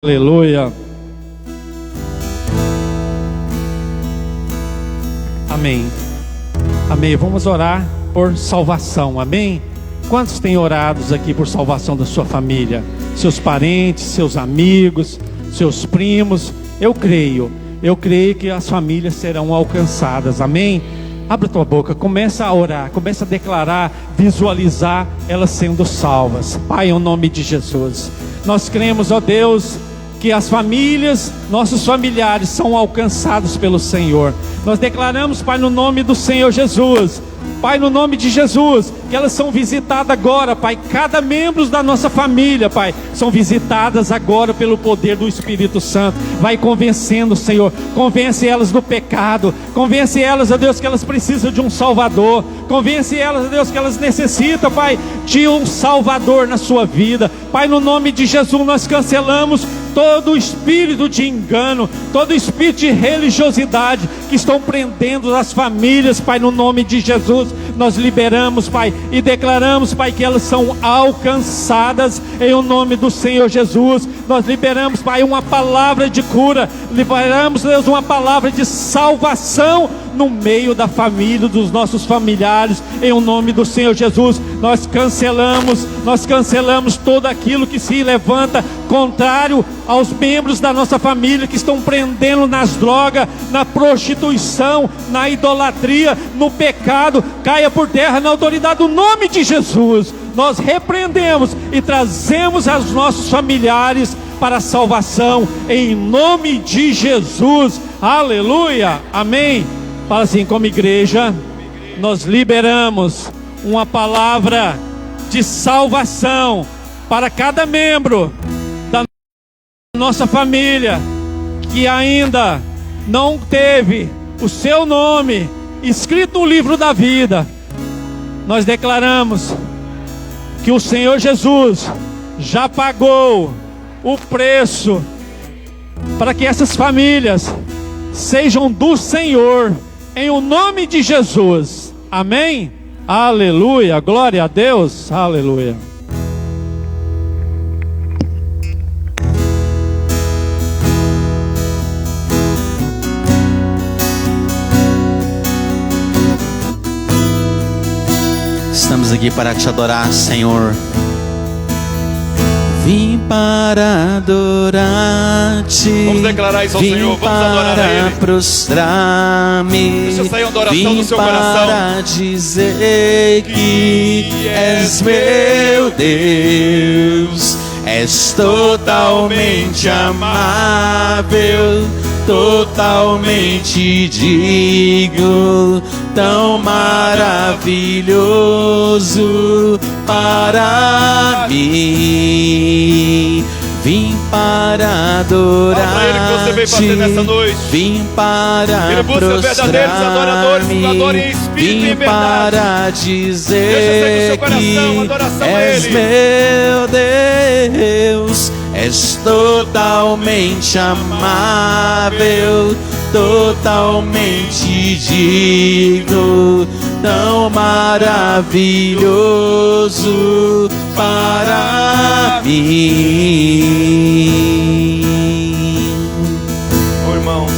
Aleluia. Amém. Amém. Vamos orar por salvação. Amém. Quantos têm orado aqui por salvação da sua família? Seus parentes, seus amigos, seus primos. Eu creio que as famílias serão alcançadas. Amém. Abre tua boca, começa a orar, começa a declarar, visualizar elas sendo salvas. Pai, em nome de Jesus, nós cremos, ó Deus, que as famílias, nossos familiares são alcançados pelo Senhor. Nós declaramos, Pai, no nome do Senhor Jesus, Pai, no nome de Jesus, que elas são visitadas agora, Pai. Cada membro da nossa família, Pai, são visitadas agora pelo poder do Espírito Santo. Vai convencendo, Senhor. Convence elas do pecado. Convence elas, ó Deus, que elas precisam de um Salvador. Convence elas, ó Deus, que elas necessitam, Pai, de um Salvador na sua vida. Pai, no nome de Jesus, nós cancelamos todo espírito de engano, todo espírito de religiosidade que estão prendendo as famílias, Pai, no nome de Jesus. Nós liberamos, Pai, e declaramos, Pai, que elas são alcançadas em o nome do Senhor Jesus. Nós liberamos, Pai, uma palavra de cura, liberamos, Deus, uma palavra de salvação no meio da família, dos nossos familiares, em o nome do Senhor Jesus. Nós cancelamos tudo aquilo que se levanta contrário aos membros da nossa família, que estão prendendo nas drogas, na prostituição, na idolatria, no pecado. Caia por terra na autoridade do nome de Jesus. Nós repreendemos e trazemos aos nossos familiares para a salvação, em nome de Jesus. Aleluia, amém. Fala assim: como igreja, nós liberamos uma palavra de salvação para cada membro da nossa família que ainda não teve o seu nome escrito no livro da vida. Nós declaramos que o Senhor Jesus já pagou o preço para que essas famílias sejam do Senhor, em o nome de Jesus. Amém? Aleluia, glória a Deus, aleluia. Estamos aqui para te adorar, Senhor. Vim para adorar-te. Vamos declarar isso ao Senhor, vamos adorar a Ele. Prostrar-me. Deixa sair a adoração do seu coração. Para dizer que és meu Deus. És totalmente amável, totalmente digno, tão maravilhoso para mim. Vim para adorar. Ele que você veio fazer nessa noite. Vim para Ele busca verdadeiros adoradores que adorem em espírito e em vim verdade. para dizer coração, adoração que és meu Deus. És totalmente amável, totalmente digno, tão maravilhoso para mim. Oh, irmãos,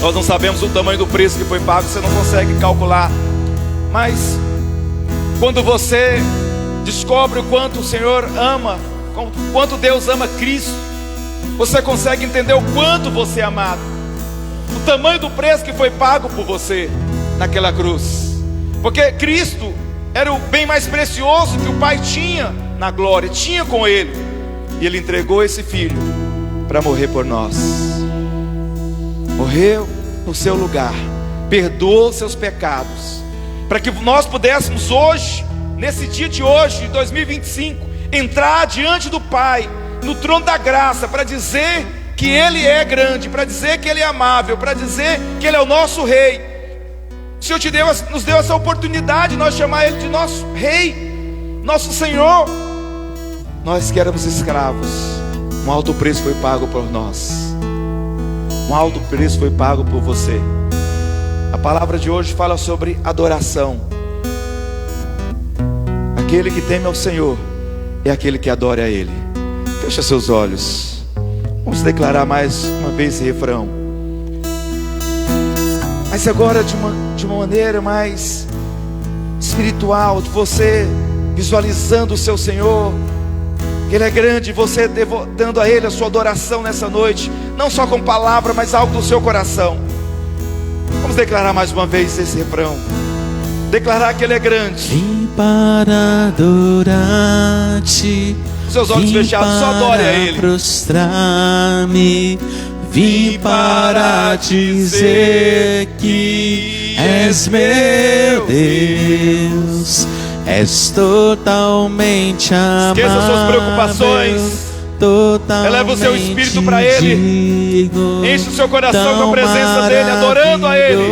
nós não sabemos o tamanho do preço que foi pago, você não consegue calcular. Mas quando você descobre o quanto o Senhor ama, o quanto Deus ama Cristo, você consegue entender o quanto você é amado, o tamanho do preço que foi pago por você naquela cruz. Porque Cristo era o bem mais precioso que o Pai tinha na glória, tinha com Ele. E Ele entregou esse Filho para morrer por nós. Morreu no seu lugar, perdoou seus pecados, para que nós pudéssemos hoje, nesse dia de hoje, de 2025, entrar diante do Pai, no trono da graça, para dizer que Ele é grande, para dizer que Ele é amável, para dizer que Ele é o nosso Rei. O Senhor nos deu essa oportunidade de nós chamar Ele de nosso Rei, nosso Senhor. Nós que éramos escravos, um alto preço foi pago por nós, um alto preço foi pago por você. A palavra de hoje fala sobre adoração. Aquele que teme ao Senhor é aquele que adora a Ele. Fecha seus olhos. declarar mais uma vez esse refrão. Mas agora de uma maneira mais espiritual, de você visualizando o seu Senhor, que Ele é grande, você dando a Ele a sua adoração nessa noite, não só com palavra, mas algo do seu coração. Vamos declarar mais uma vez esse refrão. Declarar que Ele é grande. Vim para adorar-te, Seus olhos fechados, só adore a Ele. Prostrar-me, vim para dizer que és meu Deus, és totalmente amável. Esqueça suas preocupações. Eleva o seu espírito para Ele. Enche o seu coração com a presença dEle, adorando a Ele.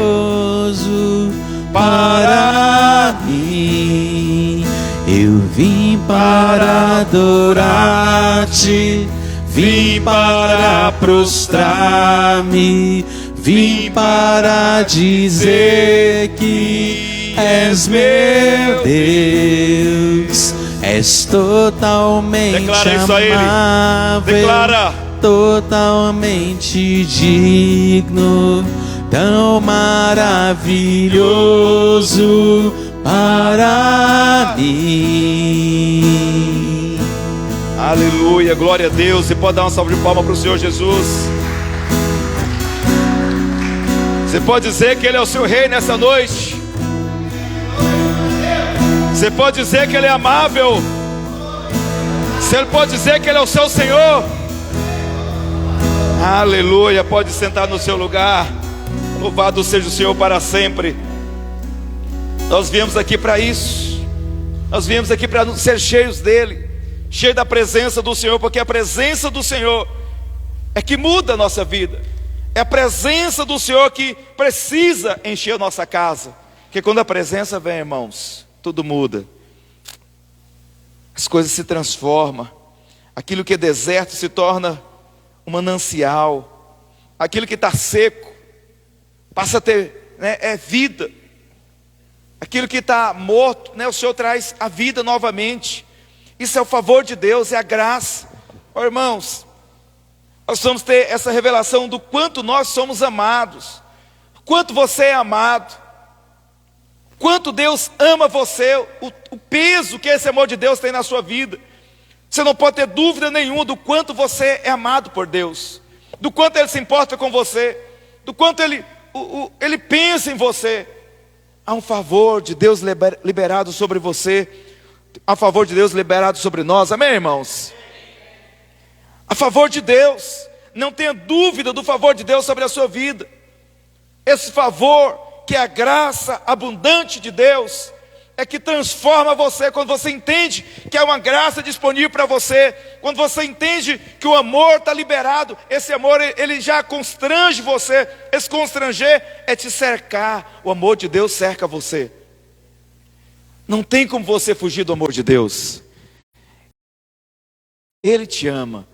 Para mim, eu vim para adorar-te, vim para prostrar-me, vim para dizer que és meu Deus, és totalmente amável, declara, totalmente digno, tão maravilhoso para mim. Aleluia, glória a Deus. Você pode dar uma salva de palmas para o Senhor Jesus. Você pode dizer que Ele é o seu rei nessa noite. Você pode dizer que Ele é amável. Você pode dizer que Ele é o seu Senhor. Aleluia, pode sentar no seu lugar. Louvado seja o Senhor para sempre. Nós viemos aqui para isso. Nós viemos aqui para ser cheios dEle, cheios da presença do Senhor, porque a presença do Senhor é que muda a nossa vida. É a presença do Senhor que precisa encher a nossa casa. Porque quando a presença vem, irmãos, tudo muda. As coisas se transformam. Aquilo que é deserto se torna um manancial. Aquilo que está seco passa a ter, vida. Aquilo que está morto, o Senhor traz a vida novamente. Isso é o favor de Deus, é a graça. Irmãos, nós vamos ter essa revelação do quanto nós somos amados, quanto você é amado, quanto Deus ama você, o peso que esse amor de Deus tem na sua vida. Você não pode ter dúvida nenhuma do quanto você é amado por Deus, do quanto Ele se importa com você, do quanto Ele pensa em você. Há um favor de Deus liberado sobre você, há um favor de Deus liberado sobre nós, amém, irmãos? A favor de Deus, não tenha dúvida do favor de Deus sobre a sua vida. Esse favor, que é a graça abundante de Deus, é que transforma você. Quando você entende que há uma graça disponível para você, quando você entende que o amor está liberado, esse amor ele já constrange você. Esse constranger é te cercar. O amor de Deus cerca você. Não tem como você fugir do amor de Deus. Ele te ama,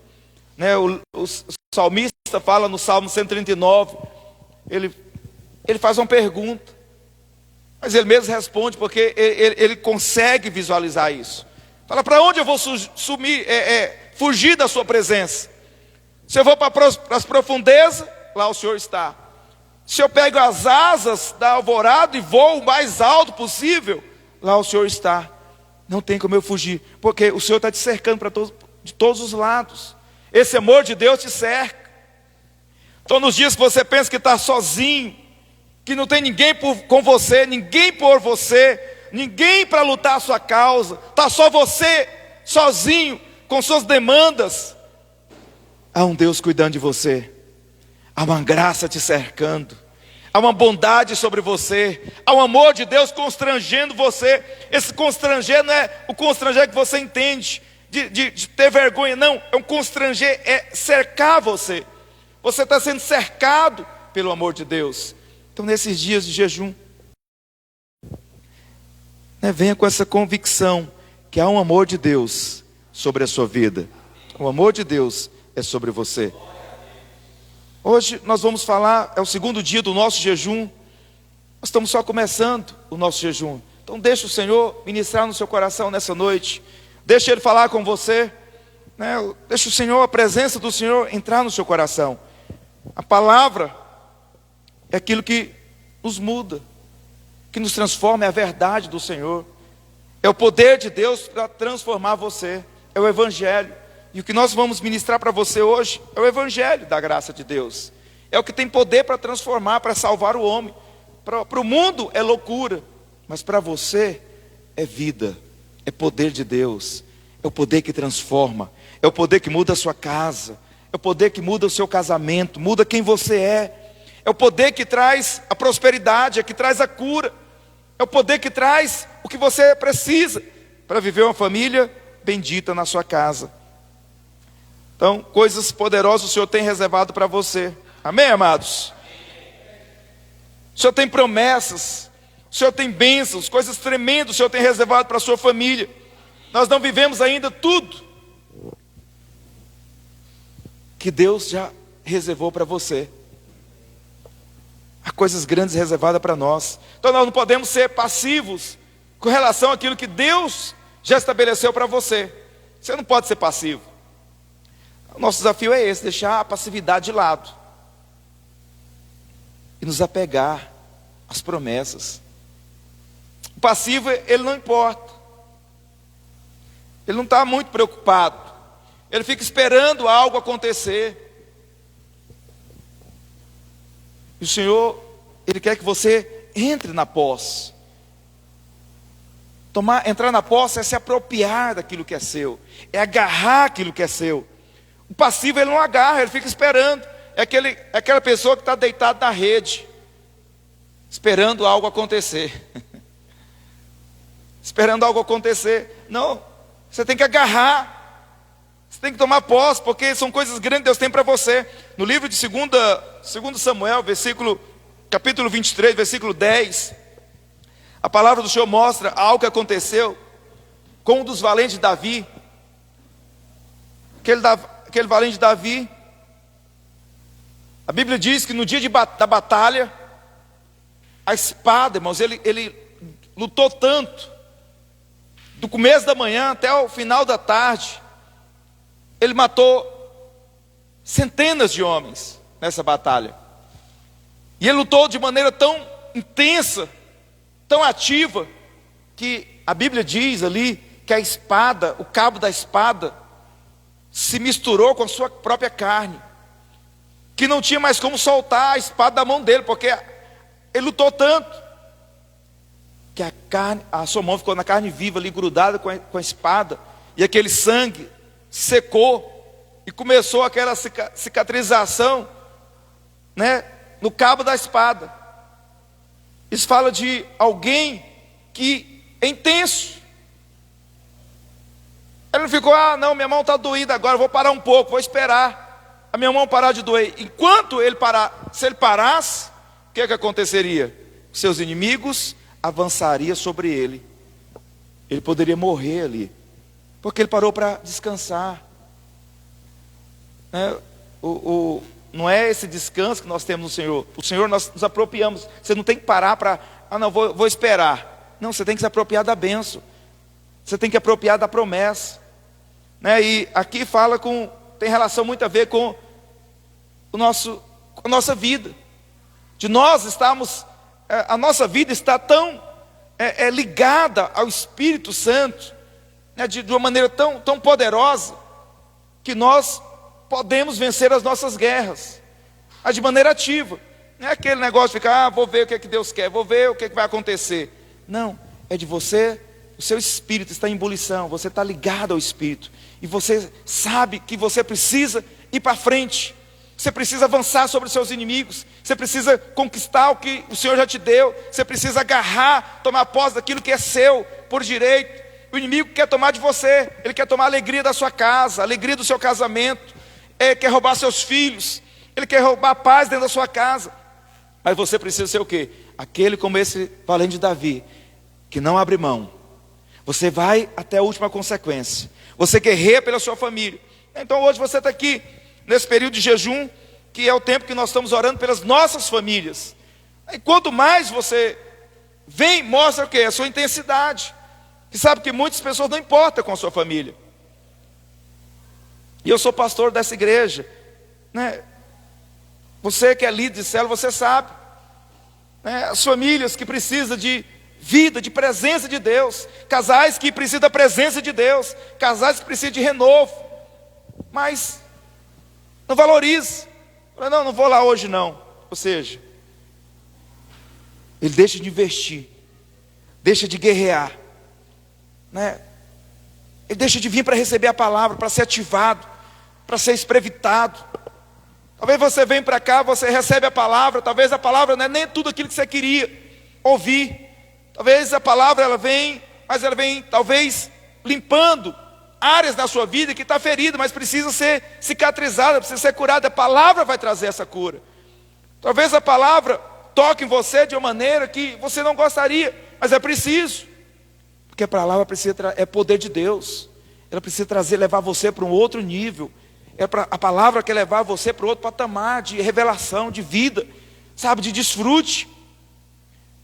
o salmista fala no Salmo 139, ele faz uma pergunta, mas ele mesmo responde, porque ele consegue visualizar isso. Fala, para onde eu vou fugir da sua presença? Se eu vou para as profundezas, lá o Senhor está. Se eu pego as asas da alvorada e vou o mais alto possível, lá o Senhor está. Não tem como eu fugir, porque o Senhor está te cercando de todos os lados. Esse amor de Deus te cerca. Então nos dias que você pensa que está sozinho, que não tem ninguém com você, ninguém por você, ninguém para lutar a sua causa, está só você, sozinho, com suas demandas, há um Deus cuidando de você, há uma graça te cercando, há uma bondade sobre você, há um amor de Deus constrangendo você. Esse constranger não é o constranger que você entende, de ter vergonha, não, é um constranger, é cercar você. Você está sendo cercado pelo amor de Deus. Então nesses dias de jejum, venha com essa convicção que há um amor de Deus sobre a sua vida. O amor de Deus é sobre você. Hoje nós vamos falar, é o segundo dia do nosso jejum. Nós estamos só começando o nosso jejum. Então deixa o Senhor ministrar no seu coração nessa noite. Deixa Ele falar com você. né? Deixa o Senhor, a presença do Senhor entrar no seu coração. A palavra é aquilo que nos muda, que nos transforma, é a verdade do Senhor. É o poder de Deus para transformar você. É o Evangelho. E o que nós vamos ministrar para você hoje é o Evangelho da graça de Deus. É o que tem poder para transformar, para salvar o homem. Para o mundo é loucura, mas para você é vida, é poder de Deus. É o poder que transforma, é o poder que muda a sua casa, é o poder que muda o seu casamento, muda quem você é o poder que traz a prosperidade, é que traz a cura, é o poder que traz o que você precisa para viver uma família bendita na sua casa. Então, coisas poderosas o Senhor tem reservado para você. Amém, amados? O Senhor tem promessas, o Senhor tem bênçãos, coisas tremendas o Senhor tem reservado para a sua família. Nós não vivemos ainda tudo que Deus já reservou para você. Há coisas grandes reservadas para nós. Então nós não podemos ser passivos com relação àquilo que Deus já estabeleceu para você. Você não pode ser passivo. O nosso desafio é esse, deixar a passividade de lado e nos apegar às promessas. O passivo, ele não importa. Ele não está muito preocupado. Ele fica esperando algo acontecer. E o Senhor, Ele quer que você entre na posse. Entrar na posse é se apropriar daquilo que é seu. É agarrar aquilo que é seu. O passivo, ele não agarra, ele fica esperando. É aquela pessoa que está deitada na rede, esperando algo acontecer. Esperando algo acontecer. Não, você tem que agarrar. Você tem que tomar posse, porque são coisas grandes que Deus tem para você. No livro de 2 Samuel, capítulo 23, versículo 10, a palavra do Senhor mostra algo que aconteceu com um dos valentes de Davi. Aquele valente de Davi, a Bíblia diz que no dia da batalha, a espada, irmãos, ele lutou tanto, do começo da manhã até o final da tarde. Ele matou centenas de homens nessa batalha. E ele lutou de maneira tão intensa, tão ativa, que a Bíblia diz ali que a espada, o cabo da espada, se misturou com a sua própria carne, que não tinha mais como soltar a espada da mão dele, porque ele lutou tanto, que a sua mão ficou na carne viva ali, grudada com a espada, e aquele sangue secou, e começou aquela cicatrização, né, no cabo da espada. Isso fala de alguém que é intenso. Ele não ficou, não, minha mão está doída agora, vou parar um pouco, vou esperar a minha mão parar de doer. Enquanto ele parar, se ele parasse, o que aconteceria? Seus inimigos avançariam sobre ele. Ele poderia morrer ali, porque ele parou para descansar. Não é esse descanso que nós temos no Senhor. O Senhor, nós nos apropriamos. Você não tem que parar para, não, vou esperar. Não, você tem que se apropriar da bênção. Você tem que apropriar da promessa. E aqui tem relação muito a ver com a nossa vida. De nós estamos, a nossa vida está tão ligada ao Espírito Santo, de uma maneira tão poderosa, que nós podemos vencer as nossas guerras, de maneira ativa. Não é aquele negócio de ficar, vou ver o que é que Deus quer, vou ver o que é que vai acontecer. Não, é de você, o seu espírito está em ebulição, você está ligado ao Espírito, e você sabe que você precisa ir para frente, você precisa avançar sobre os seus inimigos, você precisa conquistar o que o Senhor já te deu, você precisa agarrar, tomar posse daquilo que é seu, por direito. O inimigo quer tomar de você, ele quer tomar a alegria da sua casa, a alegria do seu casamento, ele quer roubar seus filhos, ele quer roubar a paz dentro da sua casa. Mas você precisa ser o quê? Aquele como esse valente de Davi, que não abre mão. Você vai até a última consequência, você guerreia pela sua família. Então hoje você está aqui, nesse período de jejum, que é o tempo que nós estamos orando pelas nossas famílias. E quanto mais você vem, mostra o quê? A sua intensidade. Você sabe que muitas pessoas não importam com a sua família. E eu sou pastor dessa igreja, né? Você que é líder de célula, você sabe, né? As famílias que precisam de vida, de presença de Deus, casais que precisam da presença de Deus, casais que precisam de renovo, mas não valoriza. Fala, não vou lá hoje não. Ou seja, ele deixa de investir, deixa de guerrear, né? Ele deixa de vir para receber a palavra, para ser ativado, para ser esprevitado. Talvez você venha para cá, você recebe a palavra, talvez a palavra não é nem tudo aquilo que você queria ouvir. Talvez a palavra ela vem, mas ela vem talvez limpando áreas da sua vida que está ferida, mas precisa ser cicatrizada, precisa ser curada. A palavra vai trazer essa cura. Talvez a palavra toque em você de uma maneira que você não gostaria, mas é preciso, porque a palavra é poder de Deus. Ela precisa levar você para um outro nível. A palavra quer levar você para outro patamar de revelação, de vida, sabe, de desfrute.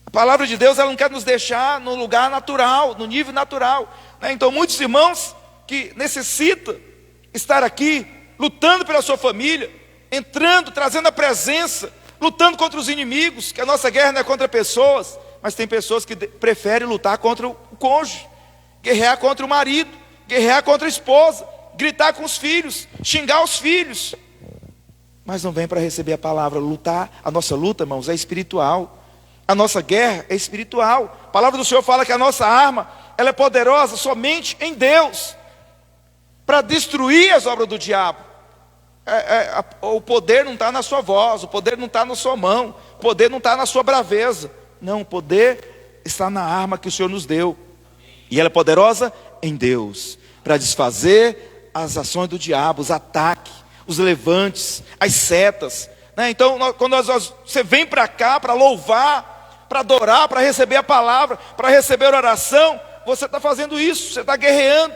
A palavra de Deus, ela não quer nos deixar no lugar natural, no nível natural, né? Então muitos irmãos que necessitam estar aqui, lutando pela sua família, entrando, trazendo a presença, lutando contra os inimigos, que a nossa guerra não é contra pessoas, mas tem pessoas que preferem lutar contra o cônjuge, guerrear contra o marido, guerrear contra a esposa, gritar com os filhos, xingar os filhos, mas não vem para receber a palavra. Lutar, a nossa luta, irmãos, é espiritual. A nossa guerra é espiritual. A palavra do Senhor fala que a nossa arma, ela é poderosa somente em Deus, para destruir as obras do diabo. O poder não está na sua voz, o poder não está na sua mão, o poder não está na sua braveza. Não, o poder está na arma que o Senhor nos deu. E ela é poderosa em Deus, para desfazer as ações do diabo, os ataques, os levantes, as setas, né? Então, quando você vem para cá para louvar, para adorar, para receber a palavra, para receber a oração, você está fazendo isso, você está guerreando,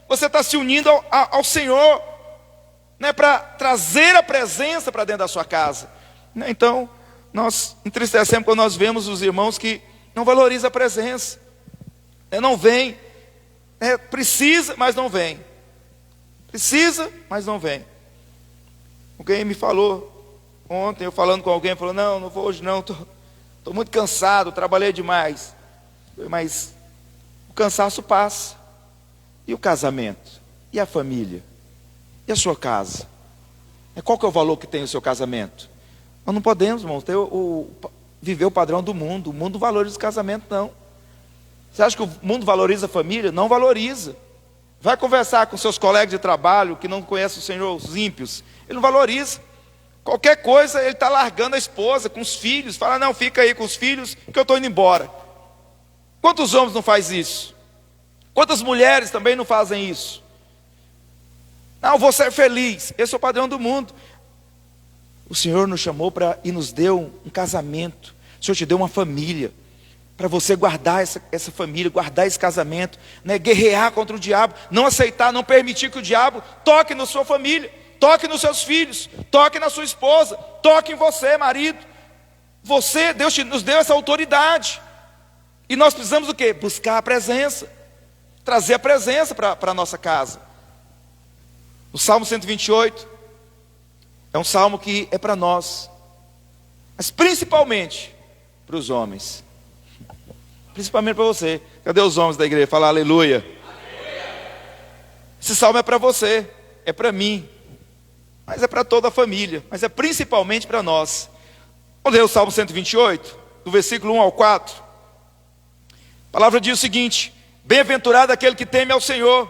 você está se unindo ao Senhor, né? Para trazer a presença para dentro da sua casa, né? Então, nós entristecemos quando nós vemos os irmãos que não valorizam a presença, né? Não vem, né? Precisa, mas não vem. Precisa, mas não vem. Alguém me falou ontem, eu falando com alguém, falou, não vou hoje não, estou muito cansado, trabalhei demais. Mas o cansaço passa. E o casamento? E a família? E a sua casa? Qual que é o valor que tem o seu casamento? Nós não podemos, irmãos, viver o padrão do mundo. O mundo não valoriza o casamento, não. Você acha que o mundo valoriza a família? Não valoriza. Vai conversar com seus colegas de trabalho que não conhecem o Senhor, os ímpios. Ele não valoriza. Qualquer coisa, ele está largando a esposa com os filhos. Fala, não, fica aí com os filhos que eu estou indo embora. Quantos homens não fazem isso? Quantas mulheres também não fazem isso? Não, vou ser feliz. Esse é o padrão do mundo. O Senhor nos chamou e nos deu um casamento. O Senhor te deu uma família, para você guardar essa família, guardar esse casamento, né? Guerrear contra o diabo, não aceitar, não permitir que o diabo toque na sua família, toque nos seus filhos, toque na sua esposa, toque em você, marido. Deus nos deu essa autoridade, e nós precisamos o quê? Buscar a presença, trazer a presença para a nossa casa. O Salmo 128 é um salmo que é para nós, mas principalmente para os homens. Principalmente para você. Cadê os homens da igreja? Fala aleluia. Aleluia. Esse salmo é para você, é para mim, mas é para toda a família, mas é principalmente para nós. Vamos ler o Salmo 128, do versículo 1 ao 4. A palavra diz o seguinte: bem-aventurado aquele que teme ao Senhor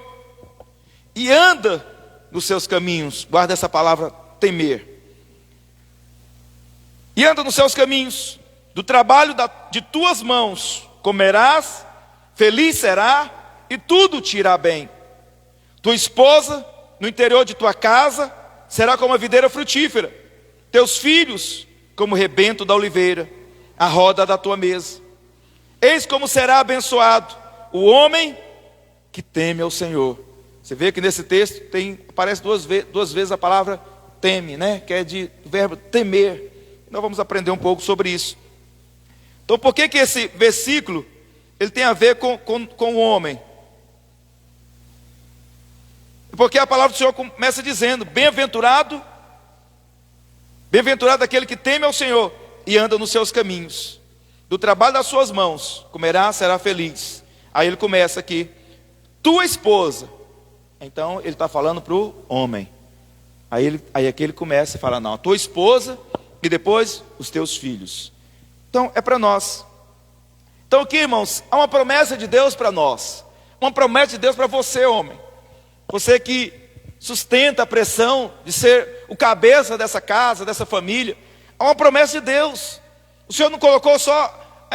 e anda nos seus caminhos. Guarda essa palavra, temer. E anda nos seus caminhos, do trabalho de tuas mãos comerás, feliz será, e tudo te irá bem. Tua esposa, no interior de tua casa, será como a videira frutífera. Teus filhos, como o rebento da oliveira, a roda da tua mesa. Eis como será abençoado o homem que teme ao Senhor. Você vê que nesse texto aparece duas vezes a palavra teme, né? Que é do verbo temer. Nós vamos aprender um pouco sobre isso. Então, por que esse versículo ele tem a ver com o homem? Porque a palavra do Senhor começa dizendo: bem-aventurado aquele que teme ao Senhor e anda nos seus caminhos. Do trabalho das suas mãos comerá, será feliz. Aí ele começa aqui: tua esposa. Então ele está falando para o homem. Aí aqui ele começa a falar: não, a tua esposa e depois os teus filhos. Então é para nós. Então aqui, irmãos, há uma promessa de Deus para nós. Uma promessa de Deus para você, homem. Você que sustenta a pressão de ser o cabeça dessa casa, dessa família. Há uma promessa de Deus. O Senhor não colocou só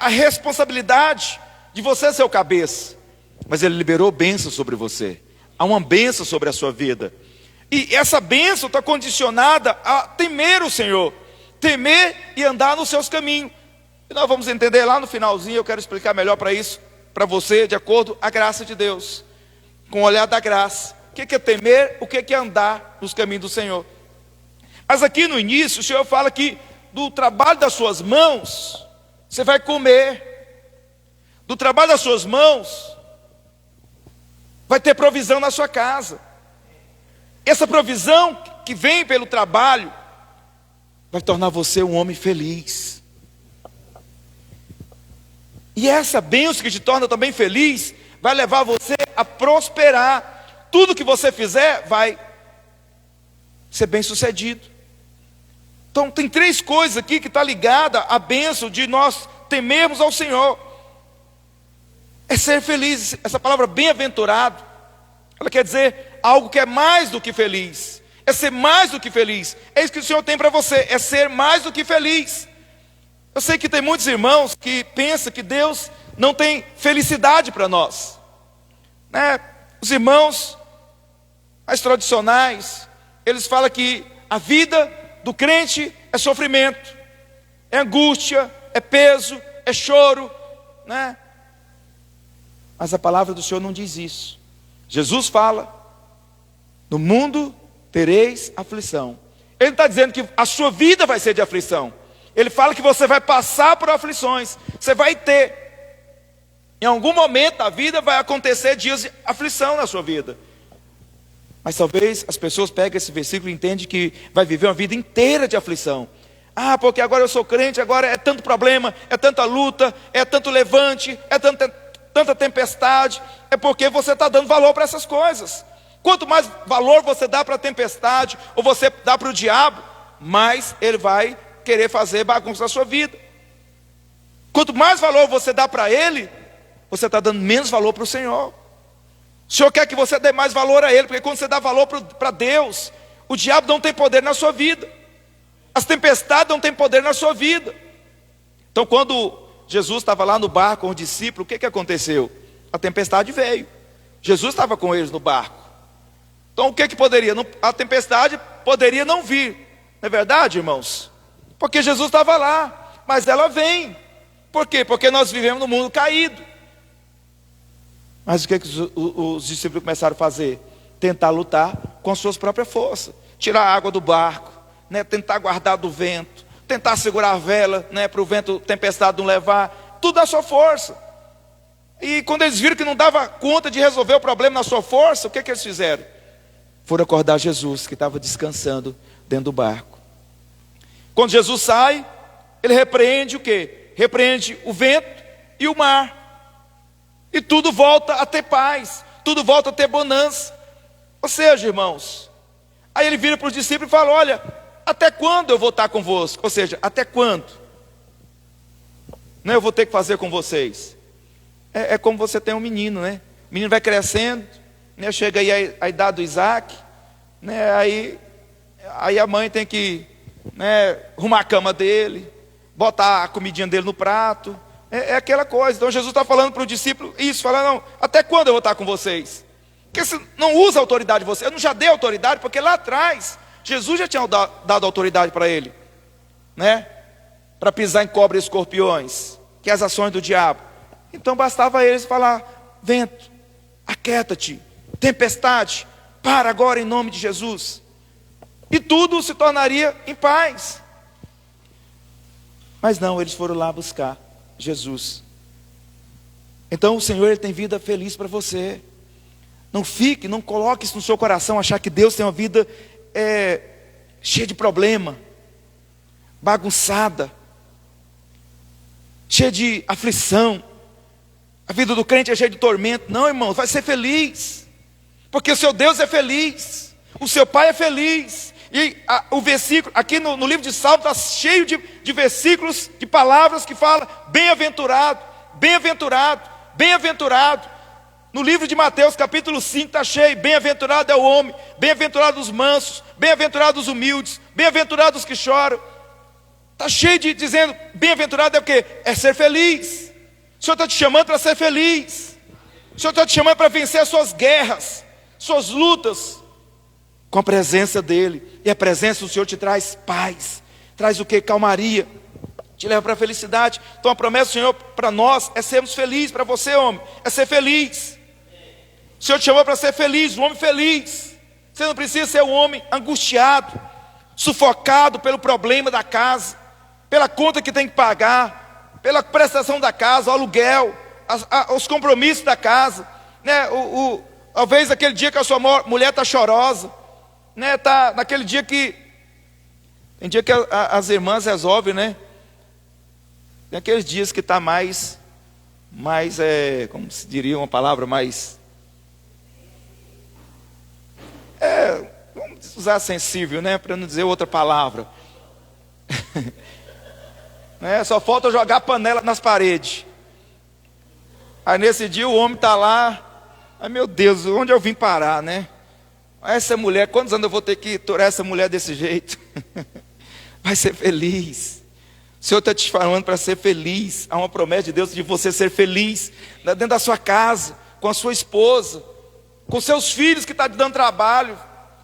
a responsabilidade de você ser o cabeça, mas Ele liberou bênção sobre você. Há uma bênção sobre a sua vida. E essa bênção está condicionada a temer o Senhor. Temer e andar nos seus caminhos. E nós vamos entender lá no finalzinho. Eu quero explicar melhor para isso, para você, de acordo com a graça de Deus, com o olhar da graça. O que é temer? O que é andar nos caminhos do Senhor? Mas aqui no início o Senhor fala que do trabalho das suas mãos você vai comer. Do trabalho das suas mãos vai ter provisão na sua casa. Essa provisão que vem pelo trabalho vai tornar você um homem feliz. E essa bênção que te torna também feliz vai levar você a prosperar. Tudo que você fizer vai ser bem sucedido. Então tem três coisas aqui que está ligada à bênção de nós temermos ao Senhor. É ser feliz. Essa palavra bem-aventurado, ela quer dizer algo que é mais do que feliz. É ser mais do que feliz. É isso que o Senhor tem para você, é ser mais do que feliz. Eu sei que tem muitos irmãos que pensam que Deus não tem felicidade para nós, né? Os irmãos mais tradicionais, eles falam que a vida do crente é sofrimento, é angústia, é peso, é choro, né? Mas a palavra do Senhor não diz isso. Jesus fala: no mundo tereis aflição. Ele está dizendo que a sua vida vai ser de aflição. Ele fala que você vai passar por aflições. Você vai ter. Em algum momento da vida vai acontecer dias de aflição na sua vida. Mas talvez as pessoas peguem esse versículo e entendem que vai viver uma vida inteira de aflição. Ah, porque agora eu sou crente, agora é tanto problema, é tanta luta, é tanto levante, é tanta tempestade. É porque você está dando valor para essas coisas. Quanto mais valor você dá para a tempestade, ou você dá para o diabo, mais ele vai querer fazer bagunça na sua vida. Quanto mais valor você dá para ele, você está dando menos valor para o Senhor. O Senhor quer que você dê mais valor a ele, porque quando você dá valor para Deus, o diabo não tem poder na sua vida. As tempestades não têm poder na sua vida. Então quando Jesus estava lá no barco com os discípulos, o que aconteceu? A tempestade veio. Jesus estava com eles no barco. Então o que poderia? A tempestade poderia não vir. Não é verdade, irmãos? Porque Jesus estava lá, mas ela vem. Por quê? Porque nós vivemos num mundo caído. Mas o que os discípulos começaram a fazer? Tentar lutar com as suas próprias forças. Tirar a água do barco, né? Tentar guardar do vento, tentar segurar a vela, né? Para o vento, tempestade não levar. Tudo na sua força. E quando eles viram que não dava conta de resolver o problema na sua força, o que eles fizeram? Foram acordar Jesus, que estava descansando dentro do barco. Quando Jesus sai, ele repreende o quê? Repreende o vento e o mar. E tudo volta a ter paz, tudo volta a ter bonança. Ou seja, irmãos, aí ele vira para os discípulos e fala: olha, até quando eu vou estar convosco? Ou seja, até quando? Não, eu vou ter que fazer com vocês. É como você tem um menino, né? O menino vai crescendo, né? Chega aí a idade do Isaac, né? Aí a mãe tem que, né, arrumar a cama dele, botar a comidinha dele no prato. É aquela coisa. Então Jesus está falando para o discípulo isso, falando: não, até quando eu vou estar com vocês? Porque você não usa a autoridade de você. Eu não já dei autoridade, porque lá atrás Jesus já tinha dado autoridade para ele, né? Para pisar em cobra e escorpiões, que é as ações do diabo. Então bastava eles falar: vento, aquieta-te, tempestade, para agora em nome de Jesus. E tudo se tornaria em paz. Mas não, eles foram lá buscar Jesus. Então o Senhor, Ele tem vida feliz para você. Não coloque isso no seu coração, achar que Deus tem uma vida cheia de problema, bagunçada, cheia de aflição. A vida do crente é cheia de tormento. Não, irmão, vai ser feliz, porque o seu Deus é feliz, o seu Pai é feliz. E o versículo, aqui no livro de Salmos, está cheio de versículos, de palavras que falam: bem-aventurado, bem-aventurado, bem-aventurado. No livro de Mateus, capítulo 5, está cheio: bem-aventurado é o homem, bem-aventurado os mansos, bem-aventurado os humildes, bem-aventurado os que choram. Está cheio dizendo: bem-aventurado é o quê? É ser feliz. O Senhor está te chamando para ser feliz. O Senhor está te chamando para vencer as suas guerras, suas lutas, com a presença dEle. E a presença do Senhor te traz paz, traz o quê? Calmaria, te leva para a felicidade. Então a promessa do Senhor para nós é sermos felizes. Para você, homem, é ser feliz. O Senhor te chamou para ser feliz, um homem feliz. Você não precisa ser um homem angustiado, sufocado pelo problema da casa, pela conta que tem que pagar, pela prestação da casa, o aluguel, os compromissos da casa, né? Talvez aquele dia que a sua mulher está chorosa, né? Tá naquele dia que tem dia que as irmãs resolvem, né? Tem aqueles dias que está mais como se diria uma palavra mais vamos usar sensível, né? Para não dizer outra palavra. Só falta jogar panela nas paredes. Aí nesse dia o homem está lá: ai meu Deus, onde eu vim parar, né? Essa mulher, quantos anos eu vou ter que aturar essa mulher desse jeito? Vai ser feliz. O Senhor está te falando para ser feliz. Há uma promessa de Deus de você ser feliz dentro da sua casa, com a sua esposa, com seus filhos que estão te dando trabalho.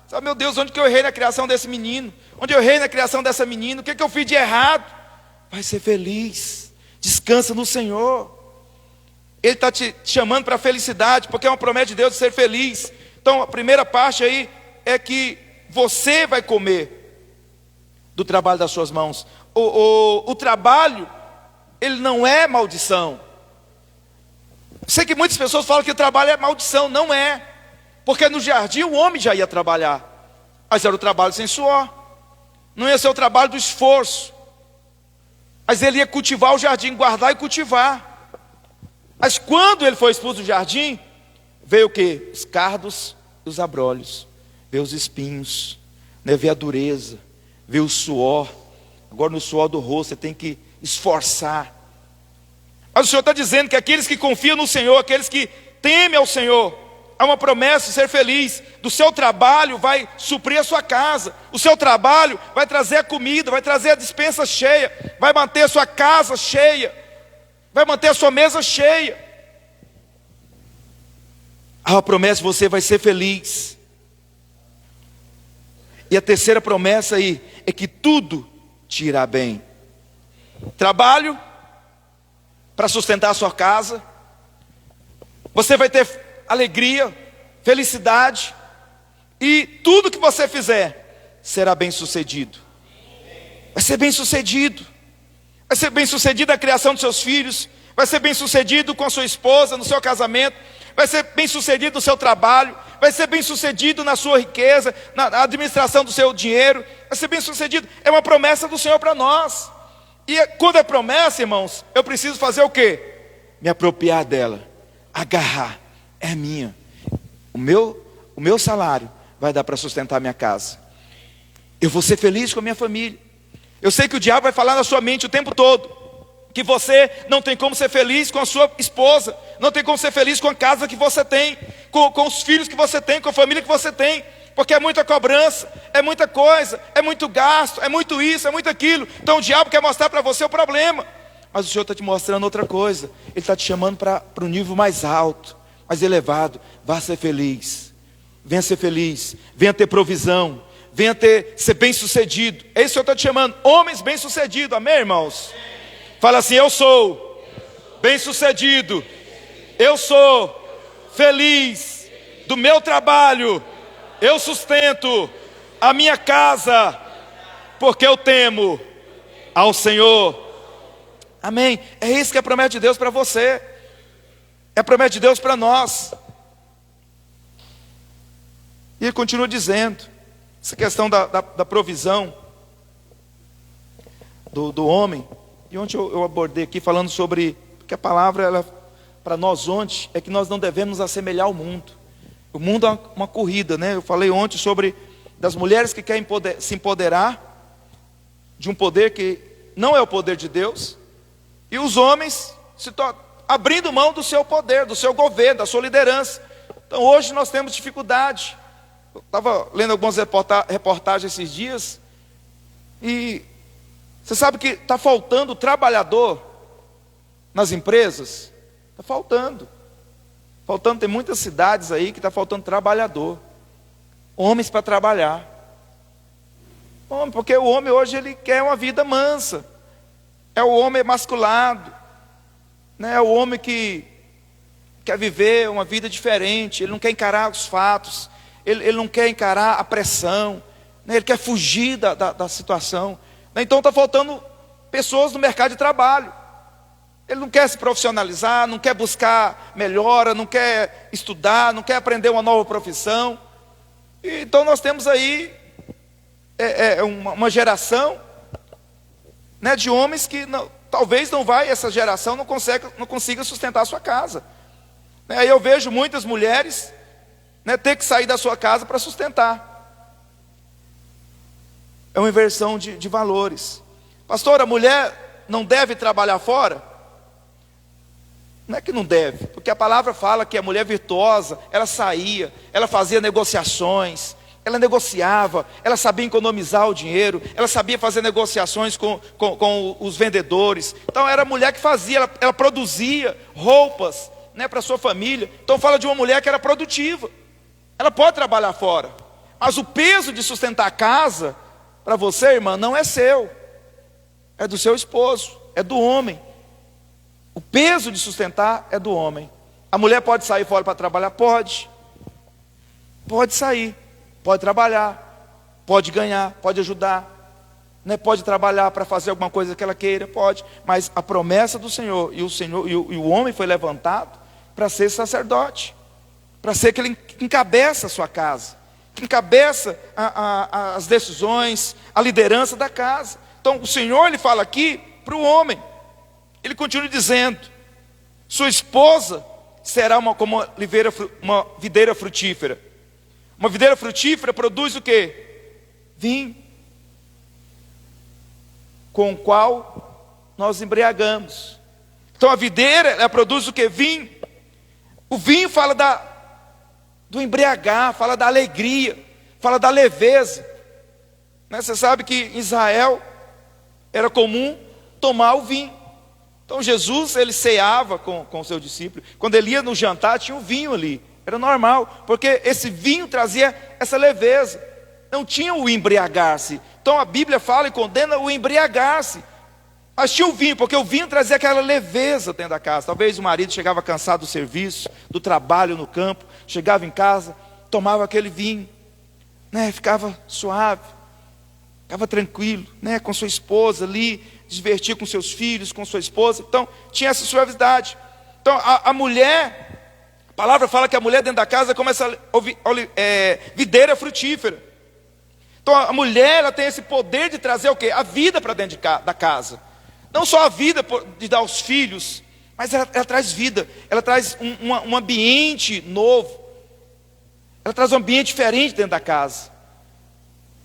Sabe, meu Deus, onde que eu errei na criação desse menino? Onde eu errei na criação dessa menina? O que eu fiz de errado? Vai ser feliz. Descansa no Senhor. Ele está te chamando para a felicidade, porque é uma promessa de Deus de ser feliz. Então a primeira parte aí é que você vai comer do trabalho das suas mãos. O trabalho, ele não é maldição. Sei que muitas pessoas falam que o trabalho é maldição. Não é. Porque no jardim o homem já ia trabalhar, mas era o trabalho sem suor. Não ia ser o trabalho do esforço, mas ele ia cultivar o jardim, guardar e cultivar. Mas quando ele foi expulso do jardim, veio o quê? Os cardos e os abrolhos. Veio os espinhos, né? Veio a dureza, veio o suor. Agora no suor do rosto você tem que esforçar. Mas o Senhor está dizendo que aqueles que confiam no Senhor, aqueles que temem ao Senhor, há uma promessa de ser feliz. Do seu trabalho vai suprir a sua casa. O seu trabalho vai trazer a comida, vai trazer a despensa cheia, vai manter a sua casa cheia, vai manter a sua mesa cheia. Há uma promessa de você vai ser feliz. E a terceira promessa aí é que tudo te irá bem. Trabalho para sustentar a sua casa. Você vai ter alegria, felicidade, e tudo que você fizer será bem sucedido. Vai ser bem sucedido. Vai ser bem sucedido na criação dos seus filhos. Vai ser bem sucedido com a sua esposa, no seu casamento. Vai ser bem sucedido no seu trabalho. Vai ser bem sucedido na sua riqueza, na administração do seu dinheiro. Vai ser bem sucedido. É uma promessa do Senhor para nós. E quando é promessa, irmãos, eu preciso fazer o quê? Me apropriar dela, agarrar. É minha. O meu salário vai dar para sustentar a minha casa. Eu vou ser feliz com a minha família. Eu sei que o diabo vai falar na sua mente o tempo todo que você não tem como ser feliz com a sua esposa, não tem como ser feliz com a casa que você tem, com os filhos que você tem, com a família que você tem, porque é muita cobrança, é muita coisa, é muito gasto, é muito isso, é muito aquilo. Então o diabo quer mostrar para você o problema, mas o Senhor está te mostrando outra coisa. Ele está te chamando para um nível mais alto, mais elevado. Vá ser feliz, venha ser feliz, venha ter provisão, venha ser bem sucedido. É isso que eu estou te chamando, homens bem sucedidos, amém, irmãos? Fala assim: eu sou bem sucedido, eu sou feliz do meu trabalho, eu sustento a minha casa, porque eu temo ao Senhor. Amém? É isso que é a promessa de Deus para você, é a promessa de Deus para nós. E ele continua dizendo, essa questão da provisão do homem. E ontem eu abordei aqui falando sobre, que a palavra para nós ontem é que nós não devemos nos assemelhar ao mundo. O mundo é uma corrida, né? Eu falei ontem sobre das mulheres que querem se empoderar de um poder que não é o poder de Deus, e os homens abrindo mão do seu poder, do seu governo, da sua liderança. Então hoje nós temos dificuldade. Eu estava lendo algumas reportagens esses dias, e você sabe que está faltando trabalhador nas empresas? Está faltando. Tem muitas cidades aí que está faltando trabalhador. Homens para trabalhar. Porque o homem hoje ele quer uma vida mansa. É o homem emasculado. Né? É o homem que quer viver uma vida diferente. Ele não quer encarar os fatos. Ele não quer encarar a pressão. Né? Ele quer fugir da situação. Então está faltando pessoas no mercado de trabalho. Ele não quer se profissionalizar, não quer buscar melhora, não quer estudar, não quer aprender uma nova profissão. Então nós temos aí uma geração, né, de homens que talvez essa geração não consiga sustentar a sua casa. Aí eu vejo muitas mulheres, né, ter que sair da sua casa para sustentar. É uma inversão de valores. Pastor, a mulher não deve trabalhar fora? Não é que não deve, porque a palavra fala que a mulher virtuosa, ela saía, ela fazia negociações, ela negociava, ela sabia economizar o dinheiro, ela sabia fazer negociações com os vendedores. Então era a mulher que fazia, ela produzia roupas, né, para a sua família. Então fala de uma mulher que era produtiva, ela pode trabalhar fora, mas o peso de sustentar a casa, para você, irmã, não é seu, é do seu esposo, é do homem. O peso de sustentar é do homem. A mulher pode sair fora para trabalhar? Pode sair, pode trabalhar, pode ganhar, pode ajudar, né? Pode trabalhar para fazer alguma coisa que ela queira, pode. Mas a promessa do Senhor, e o homem foi levantado para ser sacerdote, para ser que ele encabeça a sua casa, que encabeça as decisões, a liderança da casa. Então o Senhor, ele fala aqui para o homem. Ele continua dizendo: sua esposa será como uma videira frutífera. Uma videira frutífera produz o quê? Vinho, com o qual nós embriagamos. Então a videira, ela produz o quê? Vinho. O vinho fala do embriagar, fala da alegria, fala da leveza. Né? Você sabe que em Israel era comum tomar o vinho. Então Jesus, ele ceava com o seu discípulo. Quando ele ia no jantar, tinha um vinho ali. Era normal, porque esse vinho trazia essa leveza. Não tinha o embriagar-se. Então a Bíblia fala e condena o embriagar-se. Mas tinha o vinho, porque o vinho trazia aquela leveza dentro da casa. Talvez o marido chegava cansado do serviço, do trabalho no campo, chegava em casa, tomava aquele vinho, né? Ficava suave, ficava tranquilo, né? Com sua esposa ali, divertir com seus filhos, com sua esposa. Então tinha essa suavidade. Então a mulher, a palavra fala que a mulher dentro da casa começa videira frutífera. Então a mulher, ela tem esse poder de trazer o quê? A vida para dentro da casa. Não só a vida de dar aos filhos, mas ela traz vida. Ela traz um ambiente novo. Ela traz um ambiente diferente dentro da casa.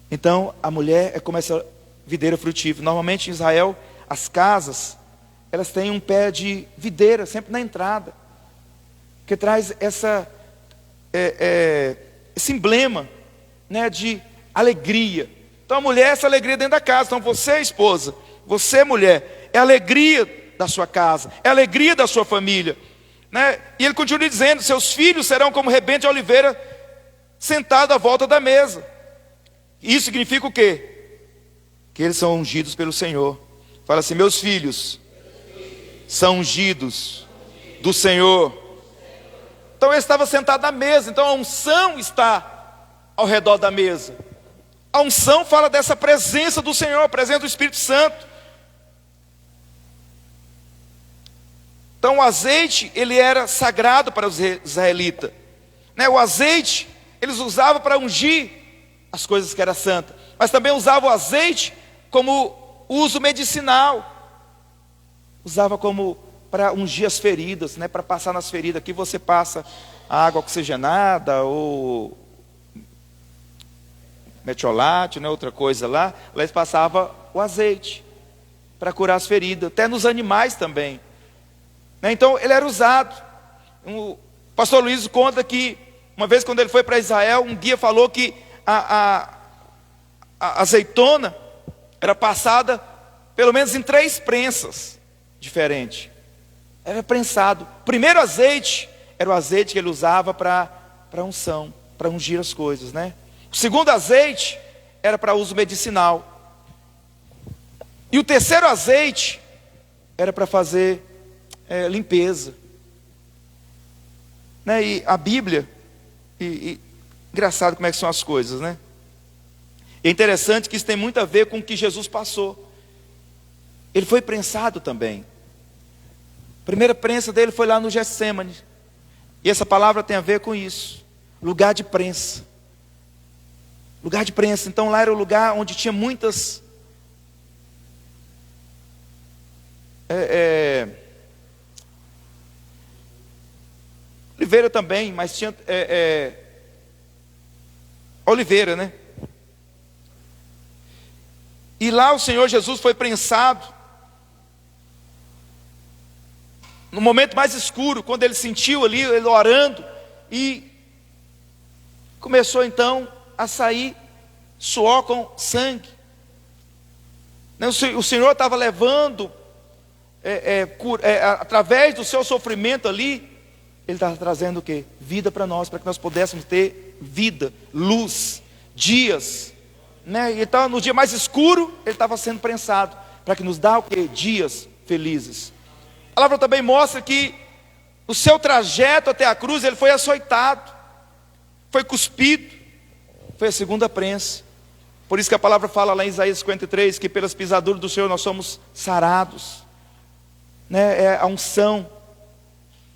Então a mulher é como essa videira frutífera. Normalmente em Israel, as casas, elas têm um pé de videira sempre na entrada, que traz esse emblema, né, de alegria. Então a mulher é essa alegria dentro da casa. Então você, esposa, você, mulher, é a alegria da sua casa, é a alegria da sua família, né? E ele continua dizendo: seus filhos serão como rebento de oliveira sentado à volta da mesa. Isso significa o quê? Que eles são ungidos pelo Senhor. Fala assim: meus filhos são ungidos do Senhor. Então ele estava sentado à mesa. Então a unção está ao redor da mesa. A unção fala dessa presença do Senhor, a presença do Espírito Santo. Então o azeite, ele era sagrado para os israelitas, né? O azeite eles usavam para ungir as coisas que eram santas, mas também usavam o azeite como uso medicinal. Usava como para ungir as feridas, né? Para passar nas feridas. Aqui você passa a água oxigenada ou metiolate, né? Outra coisa lá. Lá eles passavam o azeite para curar as feridas, até nos animais também, né? Então ele era usado. O pastor Luiz conta que uma vez quando ele foi para Israel, um guia falou que a azeitona era passada pelo menos em 3 prensas diferentes. Era prensado. O primeiro azeite era o azeite que ele usava para unção, para ungir as coisas, né? O segundo azeite era para uso medicinal. E o terceiro azeite era para fazer limpeza, né? E a Bíblia, engraçado como é que são as coisas, né? É interessante que isso tem muito a ver com o que Jesus passou. Ele foi prensado também. A primeira prensa dele foi lá no Getsêmani. E essa palavra tem a ver com isso. Lugar de prensa. Lugar de prensa. Então lá era o lugar onde tinha muitas oliveira também, mas tinha oliveira, né? E lá o Senhor Jesus foi prensado no momento mais escuro, quando ele sentiu ali, ele orando, e começou então a sair suor com sangue. O Senhor estava levando, através do seu sofrimento ali, Ele estava trazendo o quê? Vida para nós, para que nós pudéssemos ter vida, luz, dias, né? Então no dia mais escuro, Ele estava sendo prensado, para que nos dá o quê? Dias felizes. A palavra também mostra que no seu trajeto até a cruz, Ele foi açoitado, foi cuspido, foi a segunda prensa. Por isso que a palavra fala lá em Isaías 53, que pelas pisaduras do Senhor nós somos sarados, né? É a unção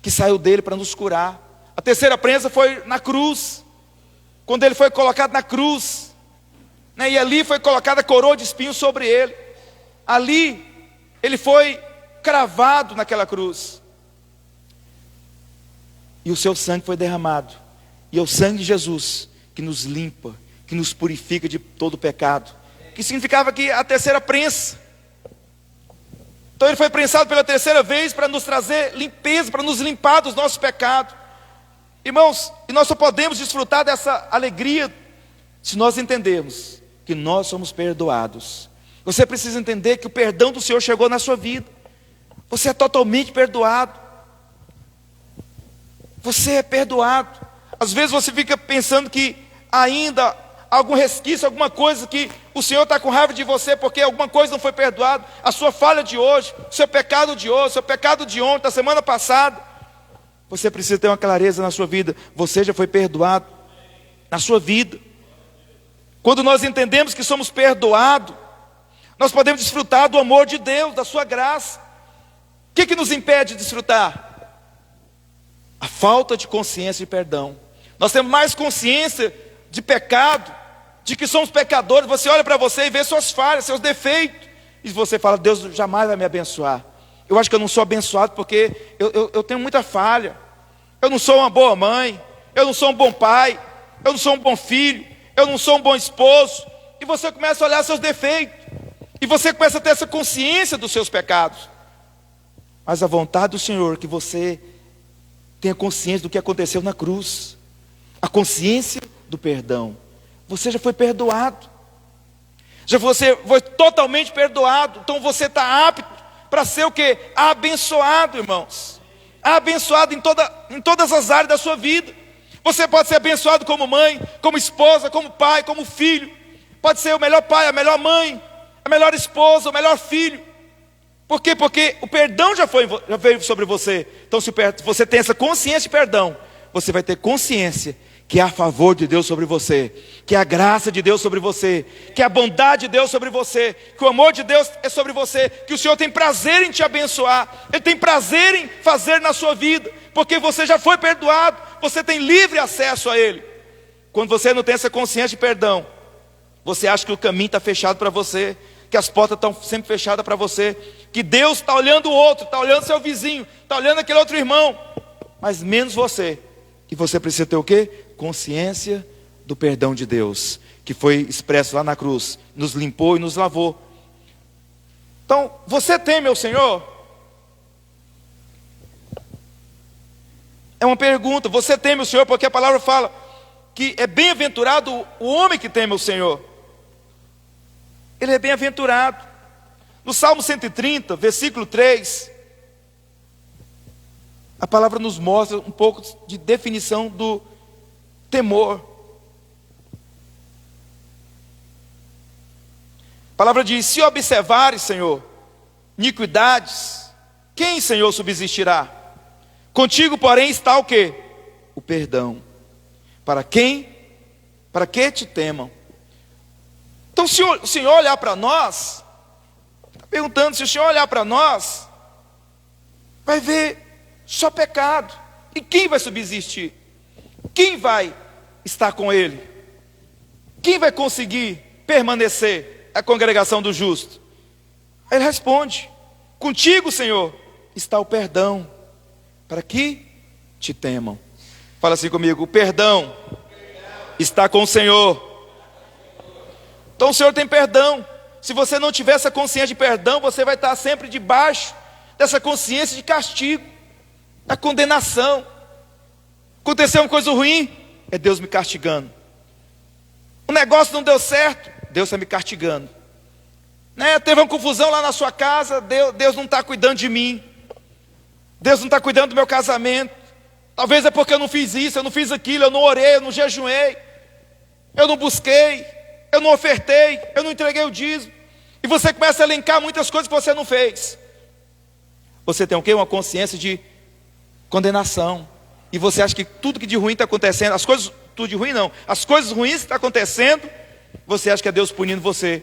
que saiu dele para nos curar. A terceira prensa foi na cruz, quando ele foi colocado na cruz, né? E ali foi colocada a coroa de espinhos sobre ele. Ali ele foi cravado naquela cruz, e o seu sangue foi derramado. E é o sangue de Jesus que nos limpa, que nos purifica de todo pecado. Que significava que a terceira prensa. Então ele foi prensado pela terceira vez para nos trazer limpeza, para nos limpar dos nossos pecados. Irmãos, e nós só podemos desfrutar dessa alegria se nós entendermos que nós somos perdoados. Você precisa entender que o perdão do Senhor chegou na sua vida. Você é totalmente perdoado. Você é perdoado. Às vezes você fica pensando que ainda há algum resquício, alguma coisa que o Senhor está com raiva de você porque alguma coisa não foi perdoada. A sua falha de hoje, o seu pecado de hoje, o seu pecado de ontem, da semana passada. Você precisa ter uma clareza na sua vida. Você já foi perdoado na sua vida. Quando nós entendemos que somos perdoados, nós podemos desfrutar do amor de Deus, da sua graça. O que nos impede de desfrutar? A falta de consciência de perdão. Nós temos mais consciência de pecado, de que somos pecadores. Você olha para você e vê suas falhas, seus defeitos, e você fala: Deus jamais vai me abençoar. Eu acho que eu não sou abençoado porque eu tenho muita falha. Eu não sou uma boa mãe, eu não sou um bom pai, eu não sou um bom filho, eu não sou um bom esposo. E você começa a olhar seus defeitos, e você começa a ter essa consciência dos seus pecados. Mas a vontade do Senhor é que você tenha consciência do que aconteceu na cruz, a consciência do perdão. Você já foi perdoado, você foi totalmente perdoado. Então você está apto para ser o quê? Abençoado, irmãos. Abençoado em todas as áreas da sua vida. Você pode ser abençoado como mãe, como esposa, como pai, como filho. Pode ser o melhor pai, a melhor mãe, a melhor esposa, o melhor filho. Por quê? Porque o perdão já veio sobre você. Então se você tem essa consciência de perdão, você vai ter consciência que é a favor de Deus sobre você, que é a graça de Deus sobre você, que é a bondade de Deus sobre você, que o amor de Deus é sobre você, que o Senhor tem prazer em te abençoar, Ele tem prazer em fazer na sua vida, porque você já foi perdoado, você tem livre acesso a Ele. quando você não tem essa consciência de perdão, você acha que o caminho está fechado para você, que as portas estão sempre fechadas para você, que Deus está olhando o outro, está olhando seu vizinho, está olhando aquele outro irmão, mas menos você. E você precisa ter o quê? Consciência do perdão de Deus, que foi expresso lá na cruz, nos limpou e nos lavou. Então, você teme ao Senhor? É uma pergunta. Você teme o Senhor? Porque a palavra fala que é bem-aventurado o homem que teme o Senhor. Ele é bem-aventurado. No Salmo 130, versículo 3, a palavra nos mostra um pouco de definição do temor. A palavra diz: se observares, Senhor, iniquidades, quem, Senhor, subsistirá? Contigo, porém, está o quê? O perdão. Para quem? Para que te temam? Então, se o Senhor olhar para nós, está perguntando, se o Senhor olhar para nós, vai ver só pecado. E quem vai subsistir? Quem vai estar com Ele? Quem vai conseguir permanecer? A congregação do justo. Aí ele responde: contigo, Senhor, está o perdão, para que te temam. Fala assim comigo: o perdão está com o Senhor. Então o Senhor tem perdão. Se você não tiver essa consciência de perdão, você vai estar sempre debaixo dessa consciência de castigo, da condenação. Aconteceu uma coisa ruim, é Deus me castigando. O negócio não deu certo, Deus está me castigando. Né? Teve uma confusão lá na sua casa, Deus não está cuidando de mim. Deus não está cuidando do meu casamento. Talvez é porque eu não fiz isso, eu não fiz aquilo, eu não orei, eu não jejuei, eu não busquei, eu não ofertei, eu não entreguei o dízimo. E você começa a elencar muitas coisas que você não fez. Você tem o quê? Uma consciência de condenação. E você acha que tudo que de ruim está acontecendo, as coisas, tudo de ruim não, as coisas ruins que estão acontecendo, você acha que é Deus punindo você.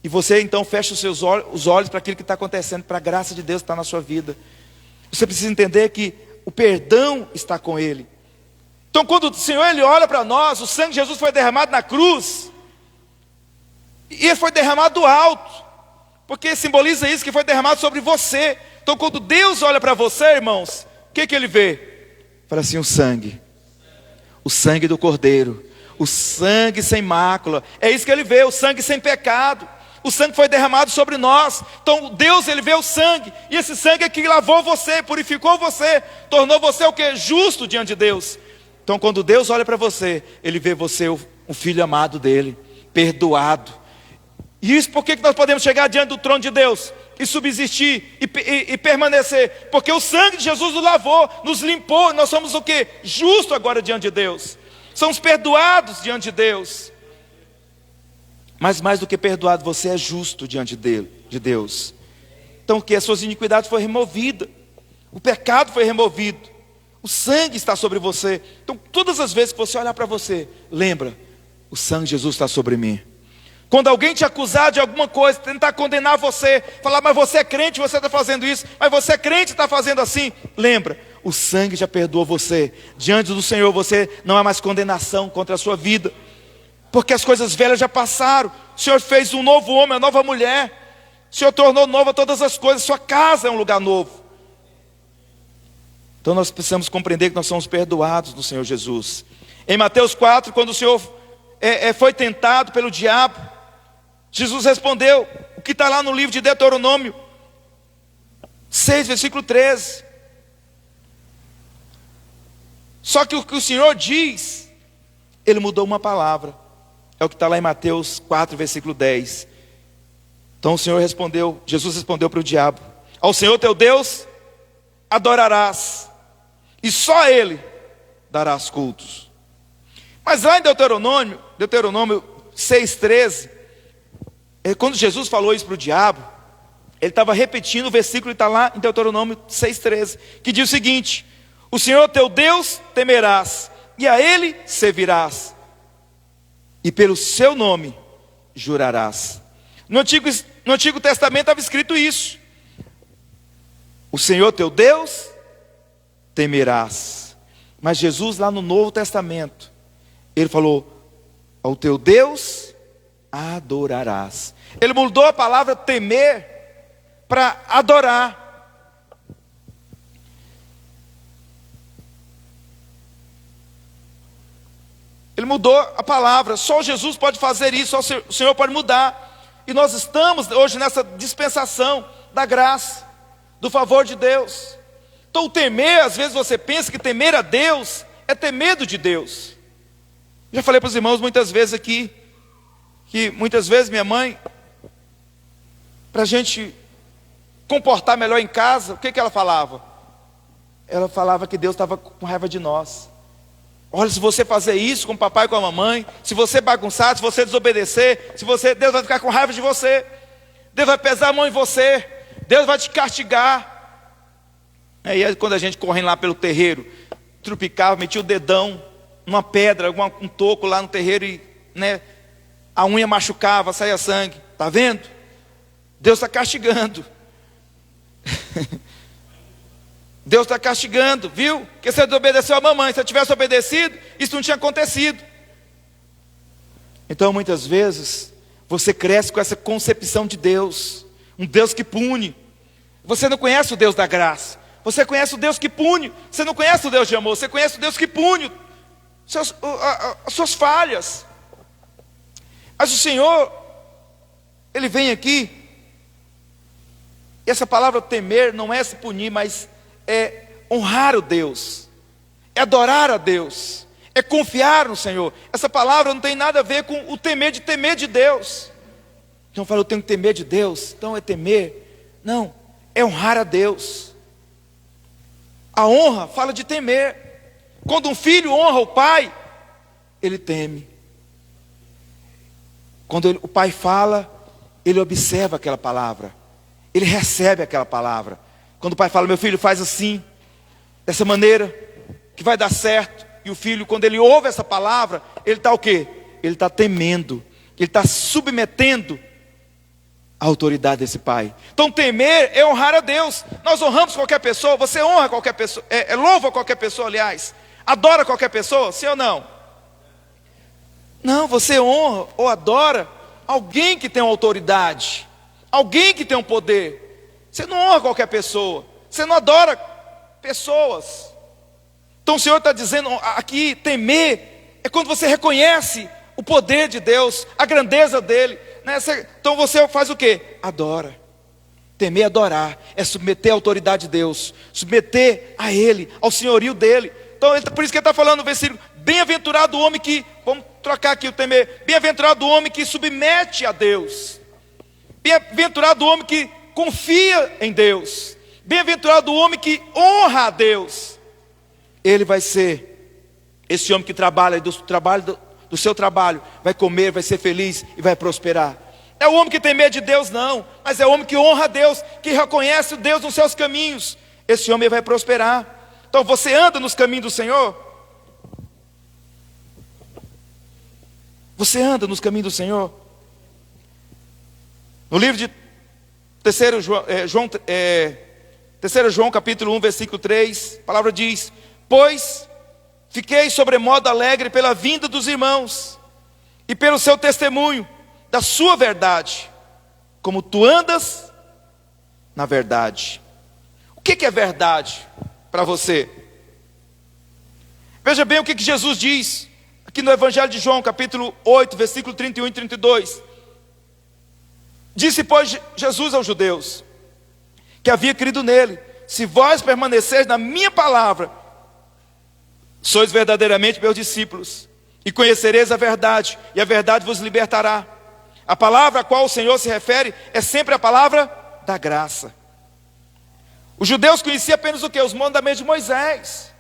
E você então fecha os olhos para aquilo que está acontecendo, para a graça de Deus que está na sua vida. Você precisa entender que o perdão está com Ele. Então quando o Senhor Ele olha para nós, o sangue de Jesus foi derramado na cruz, e Ele foi derramado do alto, porque simboliza isso, que foi derramado sobre você. Então quando Deus olha para você, irmãos, o que Ele vê? Fala assim: o sangue do Cordeiro, o sangue sem mácula. É isso que Ele vê, o sangue sem pecado. O sangue foi derramado sobre nós. Então Deus, Ele vê o sangue, e esse sangue é que lavou você, purificou você, tornou você o que? Justo diante de Deus. Então quando Deus olha para você, Ele vê você um filho amado dEle, perdoado. E isso por que nós podemos chegar diante do trono de Deus e subsistir e permanecer? Porque o sangue de Jesus nos lavou, nos limpou. Nós somos o que? Justo agora diante de Deus. Somos perdoados diante de Deus. Mas mais do que perdoado, você é justo diante de Deus. Então que as suas iniquidades foram removidas, o pecado foi removido, o sangue está sobre você. Então todas as vezes que você olhar para você, lembra: o sangue de Jesus está sobre mim. Quando alguém te acusar de alguma coisa, tentar condenar você, falar: mas você é crente, você está fazendo isso, mas você é crente, está fazendo assim, lembra: o sangue já perdoou você. Diante do Senhor você não há mais condenação contra a sua vida, porque as coisas velhas já passaram. O Senhor fez um novo homem, uma nova mulher. O Senhor tornou nova todas as coisas. Sua casa é um lugar novo. Então nós precisamos compreender que nós somos perdoados no Senhor Jesus. Em Mateus 4, quando o Senhor foi tentado pelo diabo, Jesus respondeu o que está lá no livro de Deuteronômio 6, versículo 13. Só que o que o Senhor diz, Ele mudou uma palavra. É o que está lá em Mateus 4, versículo 10. Então o Senhor respondeu, Jesus respondeu para o diabo: ao Senhor teu Deus adorarás, e só a Ele darás cultos. Mas lá em Deuteronômio 6,13, quando Jesus falou isso para o diabo, Ele estava repetindo o versículo que está lá em Deuteronômio 6,13, que diz o seguinte: o Senhor teu Deus temerás, e a Ele servirás, e pelo seu nome jurarás. No Antigo Testamento estava escrito isso: o Senhor teu Deus temerás. Mas Jesus lá no Novo Testamento, Ele falou: ao teu Deus adorarás. Ele mudou a palavra temer para adorar. Ele mudou a palavra. Só Jesus pode fazer isso, só o Senhor pode mudar. E nós estamos hoje nessa dispensação da graça, do favor de Deus. Então o temer, às vezes você pensa que temer a Deus é ter medo de Deus. Já falei para os irmãos muitas vezes aqui, que muitas vezes minha mãe, para a gente comportar melhor em casa, o que ela falava? Ela falava que Deus estava com raiva de nós. Olha, se você fazer isso com o papai e com a mamãe, se você bagunçar, se você desobedecer, Deus vai ficar com raiva de você. Deus vai pesar a mão em você. Deus vai te castigar. Aí quando a gente correndo lá pelo terreiro, trupicava, metia o dedão numa pedra, um toco lá no terreiro e, né, a unha machucava, saía sangue. Está vendo? Deus está castigando. Deus está castigando, viu? Porque você desobedeceu a mamãe. Se eu tivesse obedecido, isso não tinha acontecido. Então muitas vezes você cresce com essa concepção de Deus, um Deus que pune. Você não conhece o Deus da graça. Você conhece o Deus que pune. Você não conhece o Deus de amor. Você conhece o Deus que pune as suas falhas. Mas o Senhor, Ele vem aqui. E essa palavra temer não é se punir, mas é honrar o Deus, é adorar a Deus, é confiar no Senhor. Essa palavra não tem nada a ver com o temer de Deus. Então fala, eu tenho que temer de Deus, então é temer. Não, é honrar a Deus. A honra fala de temer. Quando um filho honra o pai, ele teme. Quando o pai fala, ele observa aquela palavra, ele recebe aquela palavra. Quando o pai fala, meu filho, faz assim, dessa maneira, que vai dar certo. E o filho, quando ele ouve essa palavra, ele está o quê? Ele está temendo, ele está submetendo a autoridade desse pai. Então temer é honrar a Deus. Nós honramos qualquer pessoa. Você honra qualquer pessoa, louva qualquer pessoa, aliás. Adora qualquer pessoa, sim ou não? Não, você honra ou adora alguém que tem uma autoridade, alguém que tem um poder. Você não honra qualquer pessoa, você não adora pessoas. Então o Senhor está dizendo aqui, temer é quando você reconhece o poder de Deus, a grandeza dEle, né? Então você faz o quê? Adora. Temer é adorar, é submeter a autoridade de Deus, submeter a Ele, ao senhorio dEle. Então por isso que Ele está falando no versículo, bem-aventurado o homem que, vamos trocar aqui o temer, bem-aventurado o homem que submete a Deus, bem-aventurado o homem que confia em Deus, bem-aventurado o homem que honra a Deus. Ele vai ser esse homem que trabalha, do seu trabalho, vai comer, vai ser feliz e vai prosperar. É o homem que tem medo de Deus, não, mas é o homem que honra a Deus, que reconhece o Deus nos seus caminhos. Esse homem vai prosperar. Então você anda nos caminhos do Senhor? Você anda nos caminhos do Senhor? No livro de 3 João capítulo 1, versículo 3, a palavra diz: pois fiquei sobremodo alegre pela vinda dos irmãos e pelo seu testemunho da sua verdade, como tu andas na verdade. O que é verdade para você? Veja bem o que Jesus diz aqui no Evangelho de João, capítulo 8, versículo 31 e 32. Disse, pois, Jesus aos judeus que havia crido nele: se vós permaneceres na minha palavra, sois verdadeiramente meus discípulos, e conhecereis a verdade, e a verdade vos libertará. A palavra a qual o Senhor se refere é sempre a palavra da graça. Os judeus conheciam apenas o quê? Os mandamentos de Moisés.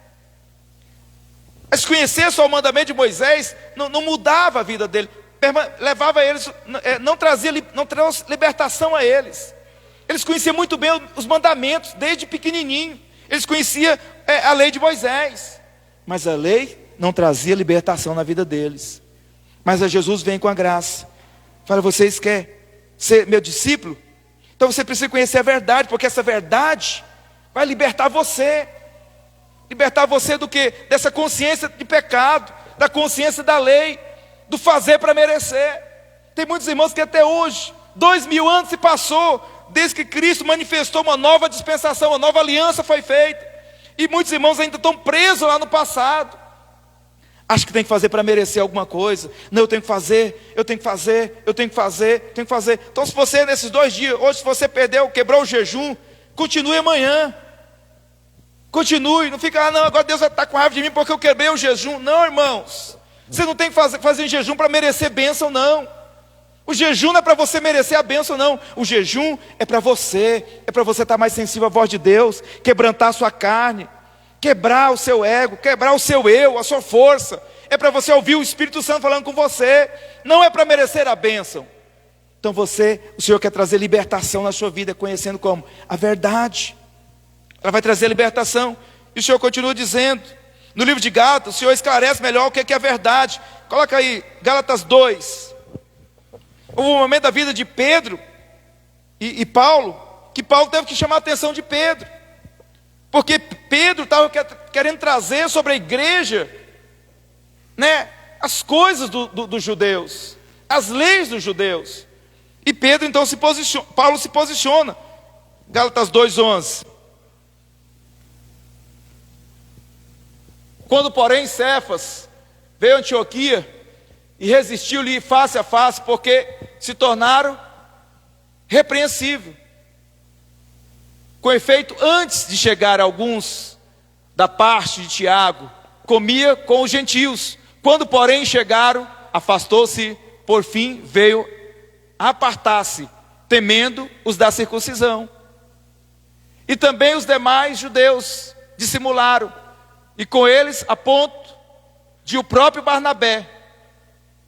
Mas conhecer só o mandamento de Moisés não mudava a vida dele, levava eles, não trouxe libertação a eles. Eles conheciam muito bem os mandamentos, desde pequenininho. Eles conheciam a lei de Moisés, mas a lei não trazia libertação na vida deles. Mas a Jesus vem com a graça. Fala, vocês querem ser meu discípulo? Então você precisa conhecer a verdade, porque essa verdade vai libertar você. Libertar você do quê? Dessa consciência de pecado, da consciência da lei, do fazer para merecer. Tem muitos irmãos que até hoje, 2000 anos se passou, desde que Cristo manifestou uma nova dispensação, uma nova aliança foi feita, e muitos irmãos ainda estão presos lá no passado. Acho que tem que fazer para merecer alguma coisa. Não, eu tenho que fazer, eu tenho que fazer, eu tenho que fazer, tenho que fazer. Então se você nesses 2 dias, hoje se você perdeu, quebrou o jejum, continue amanhã. Continue, não fica, não, agora Deus vai estar com raiva de mim porque eu quebrei o jejum. Não, irmãos, você não tem que fazer jejum para merecer bênção, não. O jejum não é para você merecer a bênção, não. O jejum é para você estar mais sensível à voz de Deus, quebrantar a sua carne, quebrar o seu ego, quebrar o seu eu, a sua força. É para você ouvir o Espírito Santo falando com você, não é para merecer a bênção. Então o Senhor quer trazer libertação na sua vida, conhecendo como? A verdade. Ela vai trazer libertação. E o Senhor continua dizendo, no livro de Gálatas, o Senhor esclarece melhor o que é a verdade. Coloca aí, Gálatas 2. Houve um momento da vida de Pedro e Paulo, que Paulo teve que chamar a atenção de Pedro, porque Pedro estava querendo trazer sobre a igreja, né, as coisas dos judeus, as leis dos judeus. E Pedro então Paulo se posiciona, Gálatas 2:11. Quando porém Cefas veio a Antioquia e resistiu-lhe face a face, porque se tornaram repreensíveis. Com efeito, antes de chegar alguns da parte de Tiago, comia com os gentios. Quando porém chegaram, afastou-se, por fim veio apartar-se, temendo os da circuncisão. E também os demais judeus dissimularam, e com eles a ponto de o próprio Barnabé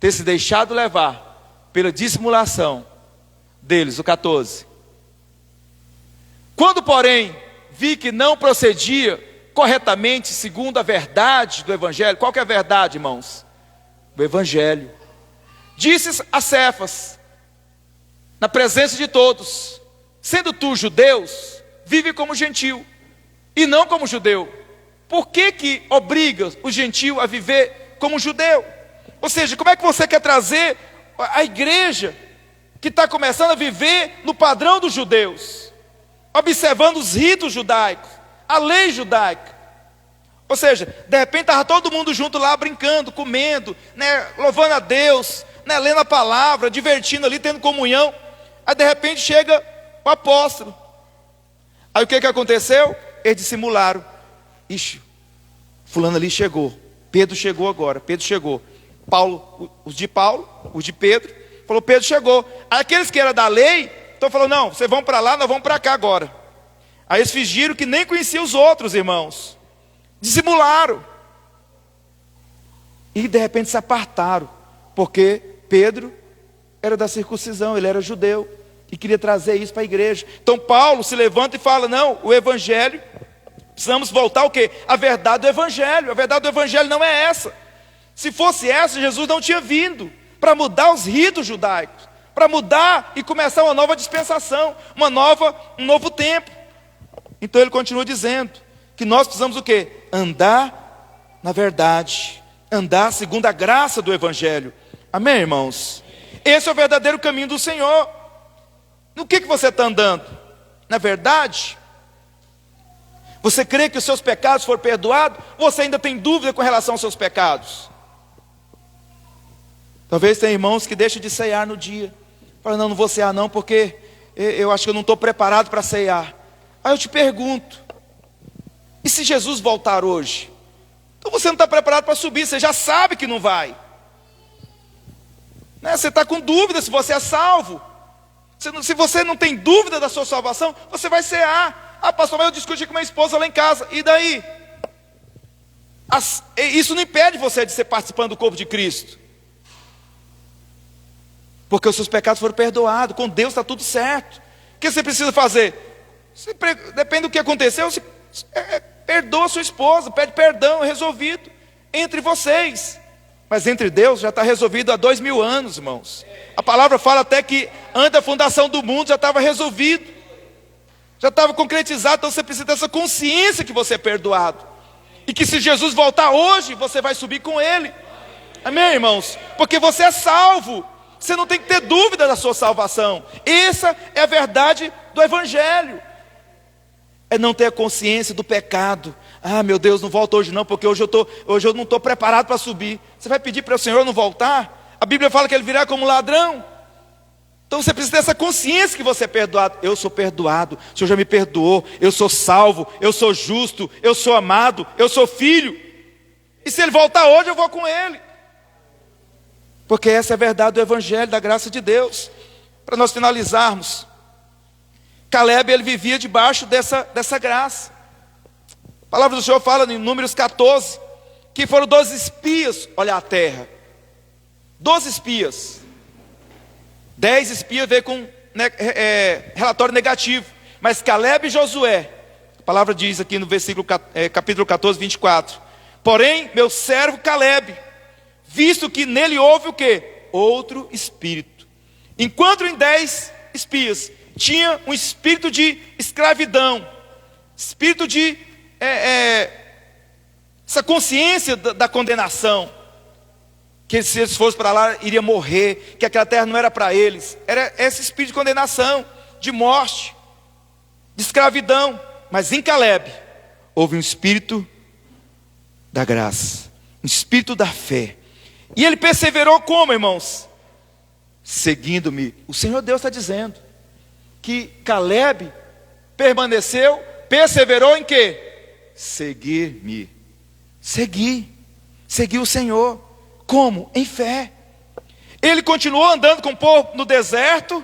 ter se deixado levar pela dissimulação deles, o 14. Quando porém vi que não procedia corretamente segundo a verdade do Evangelho. Qual que é a verdade, irmãos? Do Evangelho. Disse a Cefas, na presença de todos: sendo tu judeus, vive como gentil, e não como judeu. Por que obriga o gentil a viver como judeu? Ou seja, como é que você quer trazer a igreja que está começando a viver no padrão dos judeus, observando os ritos judaicos, a lei judaica? Ou seja, de repente estava todo mundo junto lá brincando, comendo, né, louvando a Deus, né, lendo a palavra, divertindo ali, tendo comunhão. Aí de repente chega o apóstolo. Aí o que aconteceu? Eles dissimularam. Ixi, fulano ali chegou, Pedro chegou agora, Pedro chegou. Paulo, os de Pedro, falou: Pedro chegou. Aí aqueles que eram da lei, então falou: não, vocês vão para lá, nós vamos para cá agora. Aí eles fingiram que nem conheciam os outros irmãos, dissimularam, e de repente se apartaram, porque Pedro era da circuncisão, ele era judeu, e queria trazer isso para a igreja. Então Paulo se levanta e fala: não, o Evangelho, precisamos voltar ao quê? A verdade do Evangelho. A verdade do Evangelho não é essa. Se fosse essa, Jesus não tinha vindo para mudar os ritos judaicos, para mudar e começar uma nova dispensação, um novo tempo. Então ele continua dizendo que nós precisamos o quê? Andar na verdade, andar segundo a graça do Evangelho. Amém, irmãos? Esse é o verdadeiro caminho do Senhor. No que você está andando? Na verdade? Você crê que os seus pecados foram perdoados? Ou você ainda tem dúvida com relação aos seus pecados? Talvez tenha irmãos que deixam de ceiar no dia. Falam: não vou ceiar não, porque eu acho que eu não estou preparado para ceiar. Aí eu te pergunto: e se Jesus voltar hoje? Então você não está preparado para subir, você já sabe que não vai, né? Você está com dúvida se você é salvo. Se você não tem dúvida da sua salvação, você vai cear. Ah, pastor, mas eu discuti com minha esposa lá em casa, e daí? Isso não impede você de ser participante do corpo de Cristo, porque os seus pecados foram perdoados. Com Deus está tudo certo. O que você precisa fazer? Depende do que aconteceu, você perdoa a sua esposa, pede perdão, é resolvido entre vocês. Mas entre Deus já está resolvido há 2000 anos, irmãos. A palavra fala até que antes da fundação do mundo já estava resolvido, já estava concretizado. Então você precisa dessa consciência que você é perdoado, e que se Jesus voltar hoje, você vai subir com Ele. Amém, irmãos? Porque você é salvo. Você não tem que ter dúvida da sua salvação. Essa é a verdade do Evangelho. É não ter a consciência do pecado. Ah, meu Deus, não volta hoje não, porque hoje eu não estou preparado para subir. Você vai pedir para o Senhor não voltar? A Bíblia fala que Ele virá como ladrão. Então você precisa ter essa consciência que você é perdoado. Eu sou perdoado, o Senhor já me perdoou. Eu sou salvo, eu sou justo, eu sou amado, eu sou filho. E se Ele voltar hoje, eu vou com Ele. Porque essa é a verdade do Evangelho, da graça de Deus. Para nós finalizarmos, Caleb, ele vivia debaixo dessa graça. A palavra do Senhor fala em Números 14, que foram 12 espias olhar a terra. 12 espias. 10 espias veio com relatório negativo. Mas Caleb e Josué, a palavra diz aqui no versículo, capítulo 14, 24. Porém, meu servo Caleb, visto que nele houve o quê? Outro espírito. Enquanto em 10 espias tinha um espírito de escravidão, espírito de essa consciência da condenação, que se eles fossem para lá, iriam morrer, que aquela terra não era para eles. Era esse espírito de condenação, de morte, de escravidão. Mas em Caleb houve um espírito da graça, um espírito da fé. E ele perseverou como, irmãos? Seguindo-me. O Senhor Deus está dizendo que Caleb perseverou em quê? Seguir-me. Seguir o Senhor. Como? Em fé. Ele continuou andando com o povo no deserto,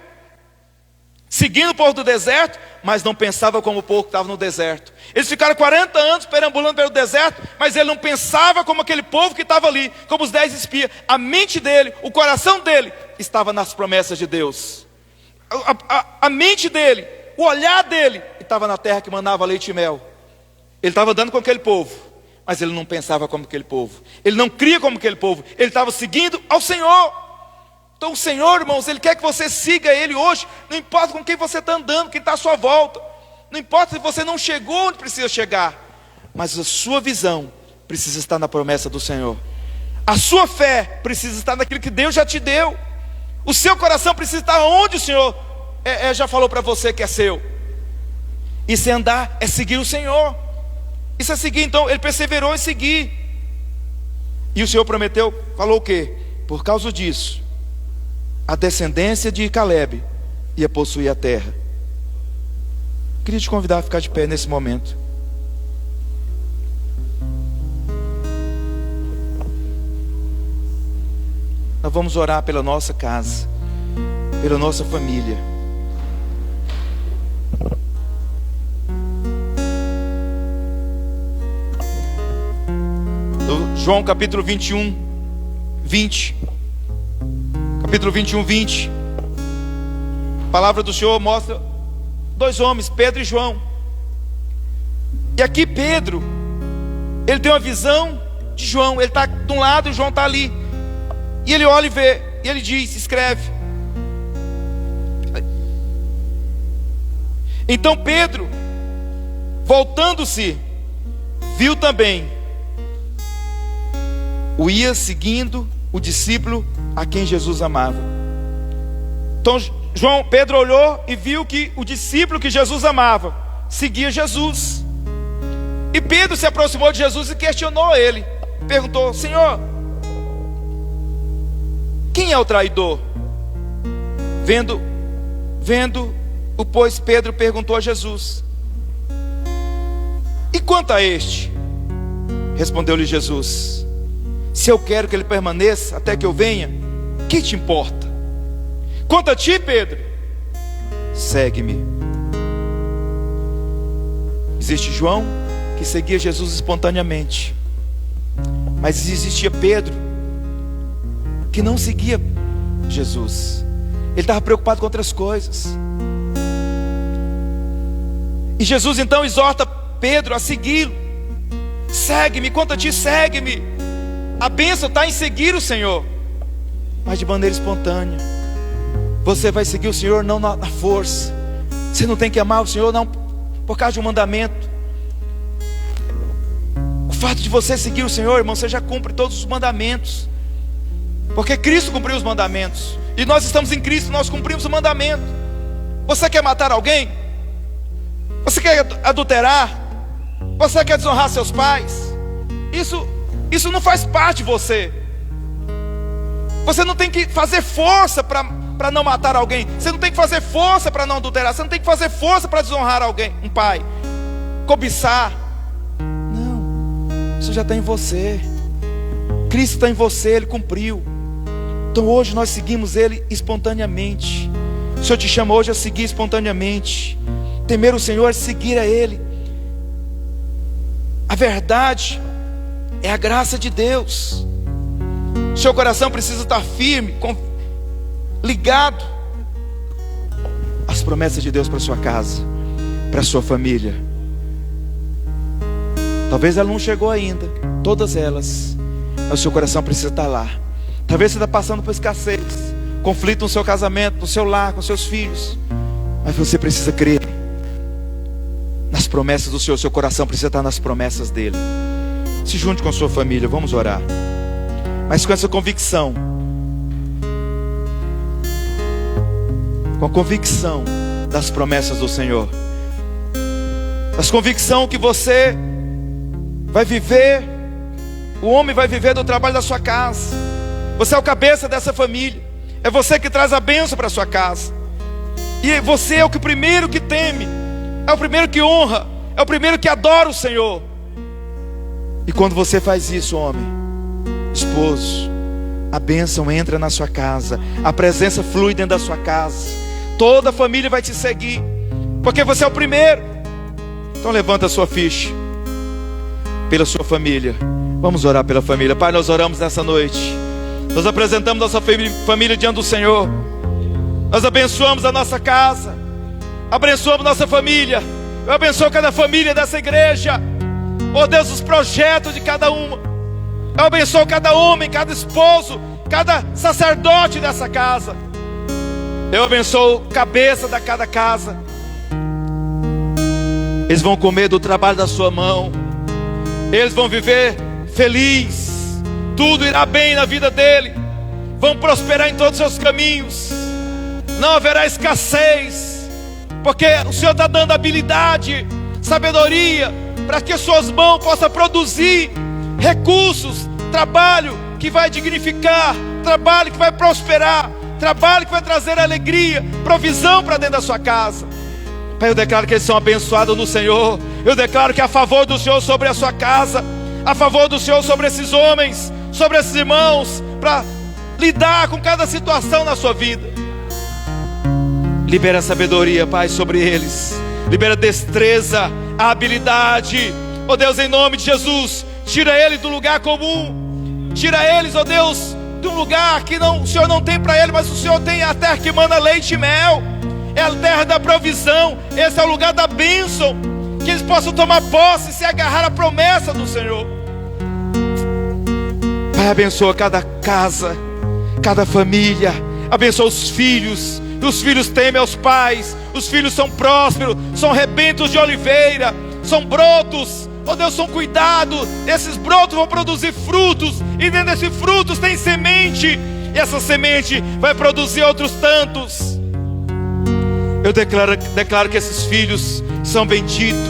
seguindo o povo do deserto, mas não pensava como o povo que estava no deserto. Eles ficaram 40 anos perambulando pelo deserto, mas ele não pensava como aquele povo que estava ali, como os 10 espias. A mente dele, o coração dele, estava nas promessas de Deus. A mente dele, o olhar dele, estava na terra que mandava leite e mel. Ele estava andando com aquele povo, mas ele não pensava como aquele povo. Ele não cria como aquele povo. Ele estava seguindo ao Senhor. Então o Senhor, irmãos, Ele quer que você siga Ele hoje. Não importa com quem você está andando, quem está à sua volta. Não importa se você não chegou onde precisa chegar, mas a sua visão precisa estar na promessa do Senhor. A sua fé precisa estar naquilo que Deus já te deu. O seu coração precisa estar onde o Senhor já falou para você que é seu. E se andar é seguir o Senhor. Isso é seguir. Então ele perseverou em seguir. E o Senhor prometeu, falou o quê? Por causa disso, a descendência de Caleb ia possuir a terra. Queria te convidar a ficar de pé nesse momento. Nós vamos orar pela nossa casa, pela nossa família. João capítulo 21, 20. Capítulo 21, 20. A palavra do Senhor mostra 2 homens, Pedro e João. E aqui Pedro, ele tem uma visão de João. Ele está de um lado e João está ali. E ele olha e vê, e ele diz, escreve. Então Pedro, voltando-se, viu também o ia seguindo o discípulo a quem Jesus amava. Então Pedro olhou e viu que o discípulo que Jesus amava seguia Jesus. E Pedro se aproximou de Jesus e questionou ele. Perguntou: Senhor, quem é o traidor? Vendo-o, pois, Pedro perguntou a Jesus: e quanto a este? Respondeu-lhe Jesus: se eu quero que ele permaneça até que eu venha, que te importa? Quanto a ti, Pedro, segue-me. Existe João, que seguia Jesus espontaneamente, mas existia Pedro, que não seguia Jesus. Ele estava preocupado com outras coisas. E Jesus então exorta Pedro a segui-lo. Segue-me, quanto a ti, segue-me. A bênção está em seguir o Senhor, mas de maneira espontânea. Você vai seguir o Senhor não na força. Você não tem que amar o Senhor não por causa de um mandamento. O fato de você seguir o Senhor, irmão, você já cumpre todos os mandamentos. Porque Cristo cumpriu os mandamentos. E nós estamos em Cristo, nós cumprimos o mandamento. Você quer matar alguém? Você quer adulterar? Você quer desonrar seus pais? Isso não faz parte de você. Você não tem que fazer força para não matar alguém. Você não tem que fazer força para não adulterar. Você não tem que fazer força para desonrar alguém, um pai. Cobiçar. Não, isso já está em você. Cristo está em você, Ele cumpriu. Então hoje nós seguimos Ele espontaneamente. O Senhor te chama hoje a seguir espontaneamente. Temer o Senhor é seguir a Ele. A verdade é a graça de Deus. Seu coração precisa estar firme, ligado às promessas de Deus para sua casa, para sua família. Talvez ela não chegou ainda, todas elas, mas o seu coração precisa estar lá. Talvez você está passando por escassez, conflito no seu casamento, no seu lar, com seus filhos, mas você precisa crer nas promessas do Senhor. Seu coração precisa estar nas promessas dEle. Se junte com a sua família, vamos orar, mas com essa convicção, com a convicção das promessas do Senhor, as convicção que você vai viver, o homem vai viver do trabalho da sua casa. Você é o cabeça dessa família, é você que traz a bênção para a sua casa, e você é o primeiro que teme, é o primeiro que honra, é o primeiro que adora o Senhor. E quando você faz isso, homem, esposo, a bênção entra na sua casa, a presença flui dentro da sua casa, toda a família vai te seguir, porque você é o primeiro. Então levanta a sua ficha pela sua família. Vamos orar pela família. Pai, nós oramos nessa noite, nós apresentamos nossa família diante do Senhor. Nós abençoamos a nossa casa, abençoamos nossa família. Eu abençoo cada família dessa igreja. Oh Deus, os projetos de cada uma. Eu abençoo cada homem, cada esposo, cada sacerdote dessa casa. Eu abençoo a cabeça da cada casa. Eles vão comer do trabalho da sua mão. Eles vão viver feliz. Tudo irá bem na vida dele. Vão prosperar em todos os seus caminhos. Não haverá escassez, porque o Senhor está dando habilidade, sabedoria, para que suas mãos possam produzir recursos, trabalho que vai dignificar, trabalho que vai prosperar, trabalho que vai trazer alegria, provisão para dentro da sua casa. Pai, eu declaro que eles são abençoados no Senhor. Eu declaro que a favor do Senhor sobre a sua casa, a favor do Senhor sobre esses homens, sobre esses irmãos, para lidar com cada situação na sua vida. Libera sabedoria, Pai, sobre eles. Libera destreza, habilidade. Oh Deus, em nome de Jesus, tira ele do lugar comum. Tira eles, oh Deus, de um lugar que o Senhor não tem para ele, mas o Senhor tem a terra que manda leite e mel. É a terra da provisão. Esse é o lugar da bênção. Que eles possam tomar posse e se agarrar à promessa do Senhor. Pai, abençoa cada casa, cada família. Abençoa os filhos. Os filhos temem aos pais. Os filhos são prósperos, são rebentos de oliveira, são brotos. Oh Deus, são cuidados. Esses brotos vão produzir frutos, e dentro desses frutos tem semente, e essa semente vai produzir outros tantos. Eu declaro que esses filhos são benditos.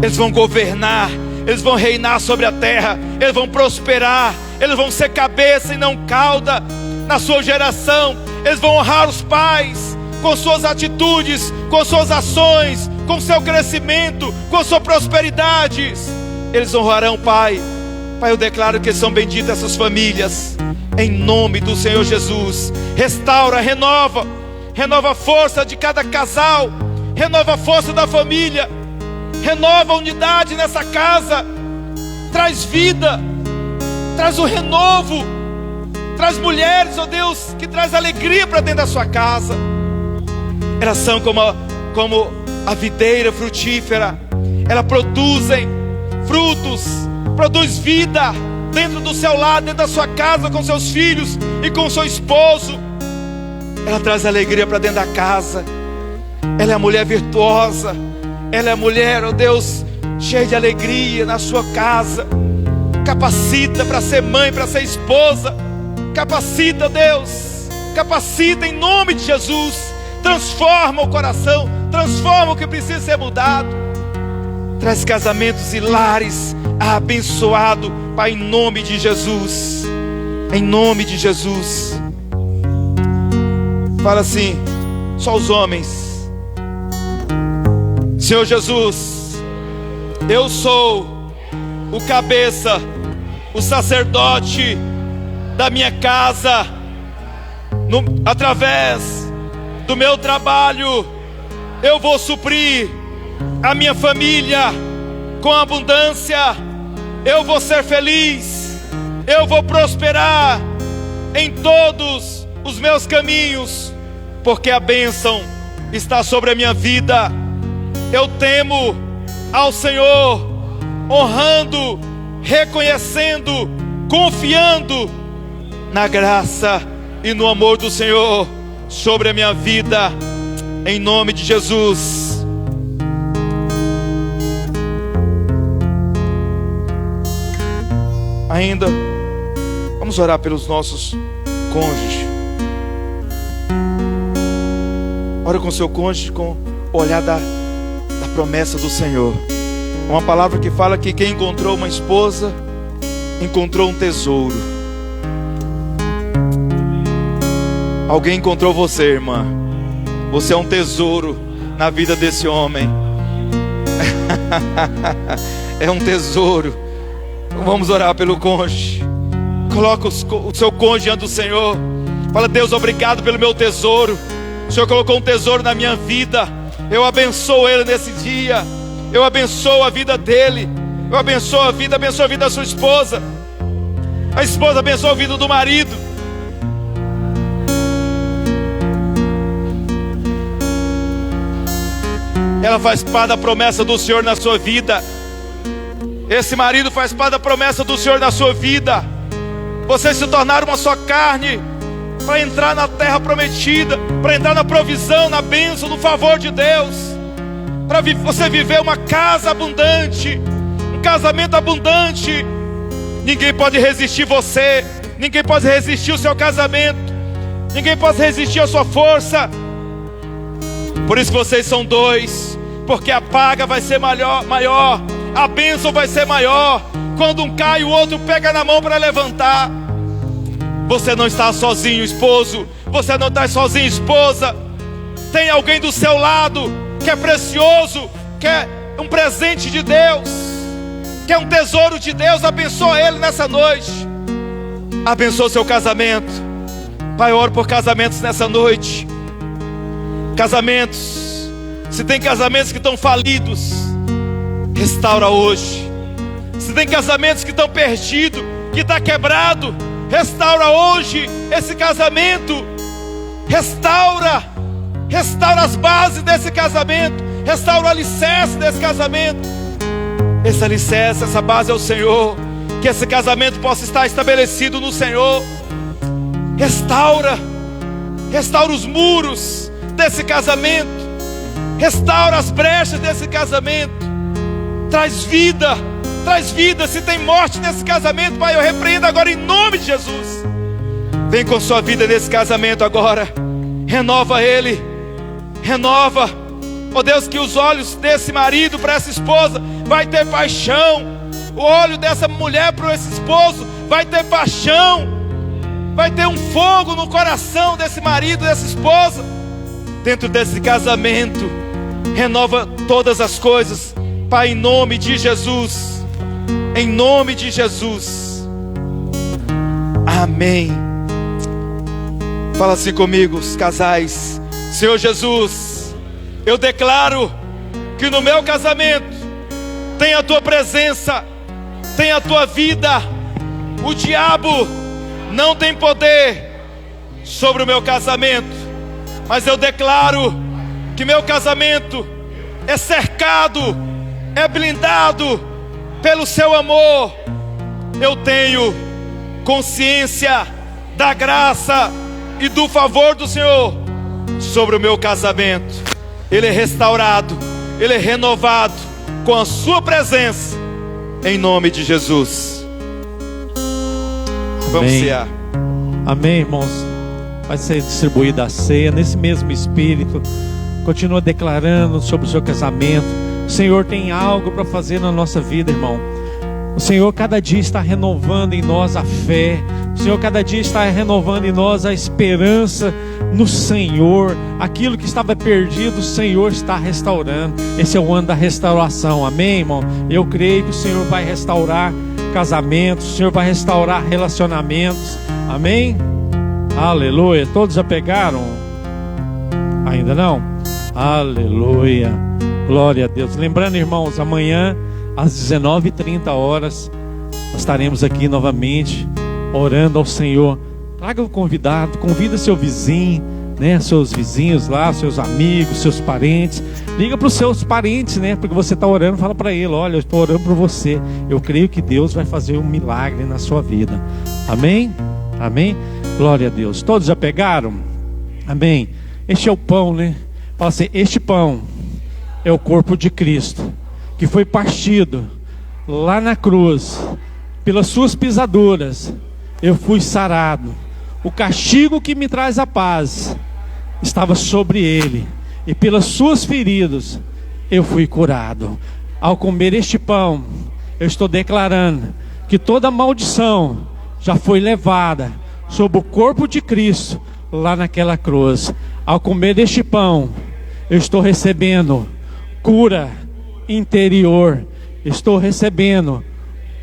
Eles vão governar, eles vão reinar sobre a terra, eles vão prosperar, eles vão ser cabeça e não cauda na sua geração. Eles vão honrar os pais com suas atitudes, com suas ações, com seu crescimento, com sua prosperidade. Eles honrarão o Pai. Pai, eu declaro que são benditas essas famílias, em nome do Senhor Jesus. Restaura, renova a força de cada casal, renova a força da família, renova a unidade nessa casa, traz vida, traz o renovo, traz mulheres, ó Deus, que traz alegria para dentro da sua casa. Elas são como a videira frutífera, elas produzem frutos, produz vida dentro do seu lar, dentro da sua casa, com seus filhos e com seu esposo. Ela traz alegria para dentro da casa. Ela é a mulher virtuosa. Ela é a mulher, ó Deus, cheia de alegria na sua casa. Capacita para ser mãe, para ser esposa. Capacita, Deus, capacita em nome de Jesus. Transforma o coração, transforma o que precisa ser mudado. Traz casamentos e lares abençoados, Pai, em nome de Jesus. Em nome de Jesus. Fala assim, só os homens. Senhor Jesus, eu sou o cabeça, o sacerdote da minha casa, através do meu trabalho, eu vou suprir a minha família com abundância, eu vou ser feliz, eu vou prosperar em todos os meus caminhos, porque a bênção está sobre a minha vida. Eu temo ao Senhor, honrando, reconhecendo, confiando na graça e no amor do Senhor sobre a minha vida, em nome de Jesus. Ainda vamos orar pelos nossos cônjuges. Ora com seu cônjuge com o olhar da promessa do Senhor. Uma palavra que fala que quem encontrou uma esposa encontrou um tesouro. Alguém encontrou você, irmã. Você é um tesouro na vida desse homem. É um tesouro. Vamos orar pelo cônjuge. Coloca o seu cônjuge diante do Senhor. Fala: Deus, obrigado pelo meu tesouro. O Senhor colocou um tesouro na minha vida. Eu abençoo ele nesse dia. Eu abençoo a vida dele. Eu abençoo a vida da sua esposa. A esposa abençoa a vida do marido. Ela faz parte da promessa do Senhor na sua vida. Esse marido faz parte da promessa do Senhor na sua vida. Vocês se tornaram uma só carne, para entrar na terra prometida, para entrar na provisão, na bênção, no favor de Deus, para você viver uma casa abundante, um casamento abundante. Ninguém pode resistir você, ninguém pode resistir o seu casamento, ninguém pode resistir a sua força. Por isso vocês são dois, porque a paga vai ser maior, a bênção vai ser maior. Quando um cai, o outro pega na mão para levantar. Você não está sozinho, esposo. Você não está sozinho, esposa. Tem alguém do seu lado que é precioso, que é um presente de Deus, que é um tesouro de Deus. Abençoa ele nessa noite. Abençoa seu casamento. Pai, eu oro por casamentos nessa noite. Casamentos, se tem casamentos que estão falidos, restaura hoje. Se tem casamentos que estão perdidos, que está quebrado, restaura hoje esse casamento. Restaura as bases desse casamento, restaura o alicerce desse casamento. Esse alicerce, essa base é o Senhor. Que esse casamento possa estar estabelecido no Senhor. Restaura os muros desse casamento, restaura as brechas desse casamento. Traz vida. Se tem morte nesse casamento, Pai, eu repreendo agora em nome de Jesus. Vem com sua vida nesse casamento agora. Renova ele. Renova. Oh Deus, que os olhos desse marido para essa esposa vai ter paixão. O olho dessa mulher para esse esposo vai ter paixão. Vai ter um fogo no coração desse marido, dessa esposa. Dentro desse casamento, renova todas as coisas, Pai, em nome de Jesus. Em nome de Jesus. Amém. Fala assim comigo, os casais. Senhor Jesus, eu declaro que no meu casamento tem a tua presença, tem a tua vida. O diabo não tem poder sobre o meu casamento, mas eu declaro que meu casamento é cercado, é blindado pelo seu amor. Eu tenho consciência da graça e do favor do Senhor sobre o meu casamento. Ele é restaurado, ele é renovado com a sua presença, em nome de Jesus. Vamos cear. Amém, irmãos? Vai ser distribuída a ceia nesse mesmo espírito. Continua declarando sobre o seu casamento. O Senhor tem algo para fazer na nossa vida, irmão. O Senhor cada dia está renovando em nós a fé. O Senhor cada dia está renovando em nós a esperança no Senhor. Aquilo que estava perdido, o Senhor está restaurando. Esse é o ano da restauração, amém, irmão? Eu creio que o Senhor vai restaurar casamentos, o Senhor vai restaurar relacionamentos, amém? Aleluia. Todos já pegaram? Ainda não? Aleluia. Glória a Deus. Lembrando, irmãos, amanhã às 19h30 nós estaremos aqui novamente orando ao Senhor. Traga o convidado, convida seu vizinho, né? Seus vizinhos lá, seus amigos, seus parentes. Liga para os seus parentes, né? Porque você está orando, fala para ele: olha, eu estou orando por você. Eu creio que Deus vai fazer um milagre na sua vida. Amém? Amém? Glória a Deus. Todos já pegaram? Amém? Este é o pão, né? Fala assim: este pão é o corpo de Cristo, que foi partido lá na cruz. Pelas suas pisaduras eu fui sarado. O castigo que me traz a paz estava sobre ele, e pelas suas feridas eu fui curado. Ao comer este pão, eu estou declarando que toda maldição já foi levada sobre o corpo de Cristo lá naquela cruz. Ao comer este pão, eu estou recebendo cura interior. Estou recebendo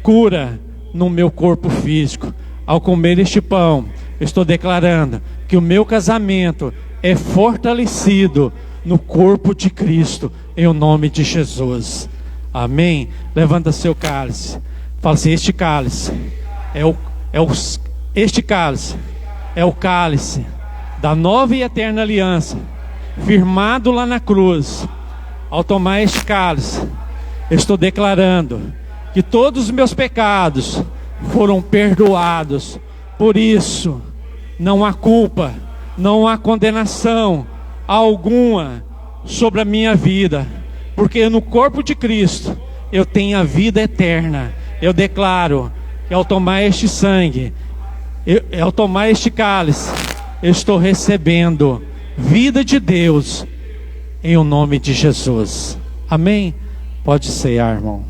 cura no meu corpo físico. Ao comer este pão, eu estou declarando que o meu casamento é fortalecido no corpo de Cristo, em o nome de Jesus. Amém? Levanta seu cálice. Fala assim: este cálice este cálice é o cálice da nova e eterna aliança, firmado lá na cruz. Ao tomar este cálice, eu estou declarando que todos os meus pecados foram perdoados. Por isso, não há culpa, não há condenação alguma sobre a minha vida, porque no corpo de Cristo eu tenho a vida eterna. Eu declaro que ao tomar este sangue, ao tomar este cálice, eu estou recebendo vida de Deus, em o nome de Jesus. Amém? Pode ceiar, irmão.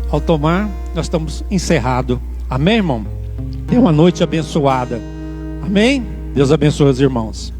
Ao tomar, nós estamos encerrados. Amém, irmão? Tenha uma noite abençoada. Amém? Deus abençoe os irmãos.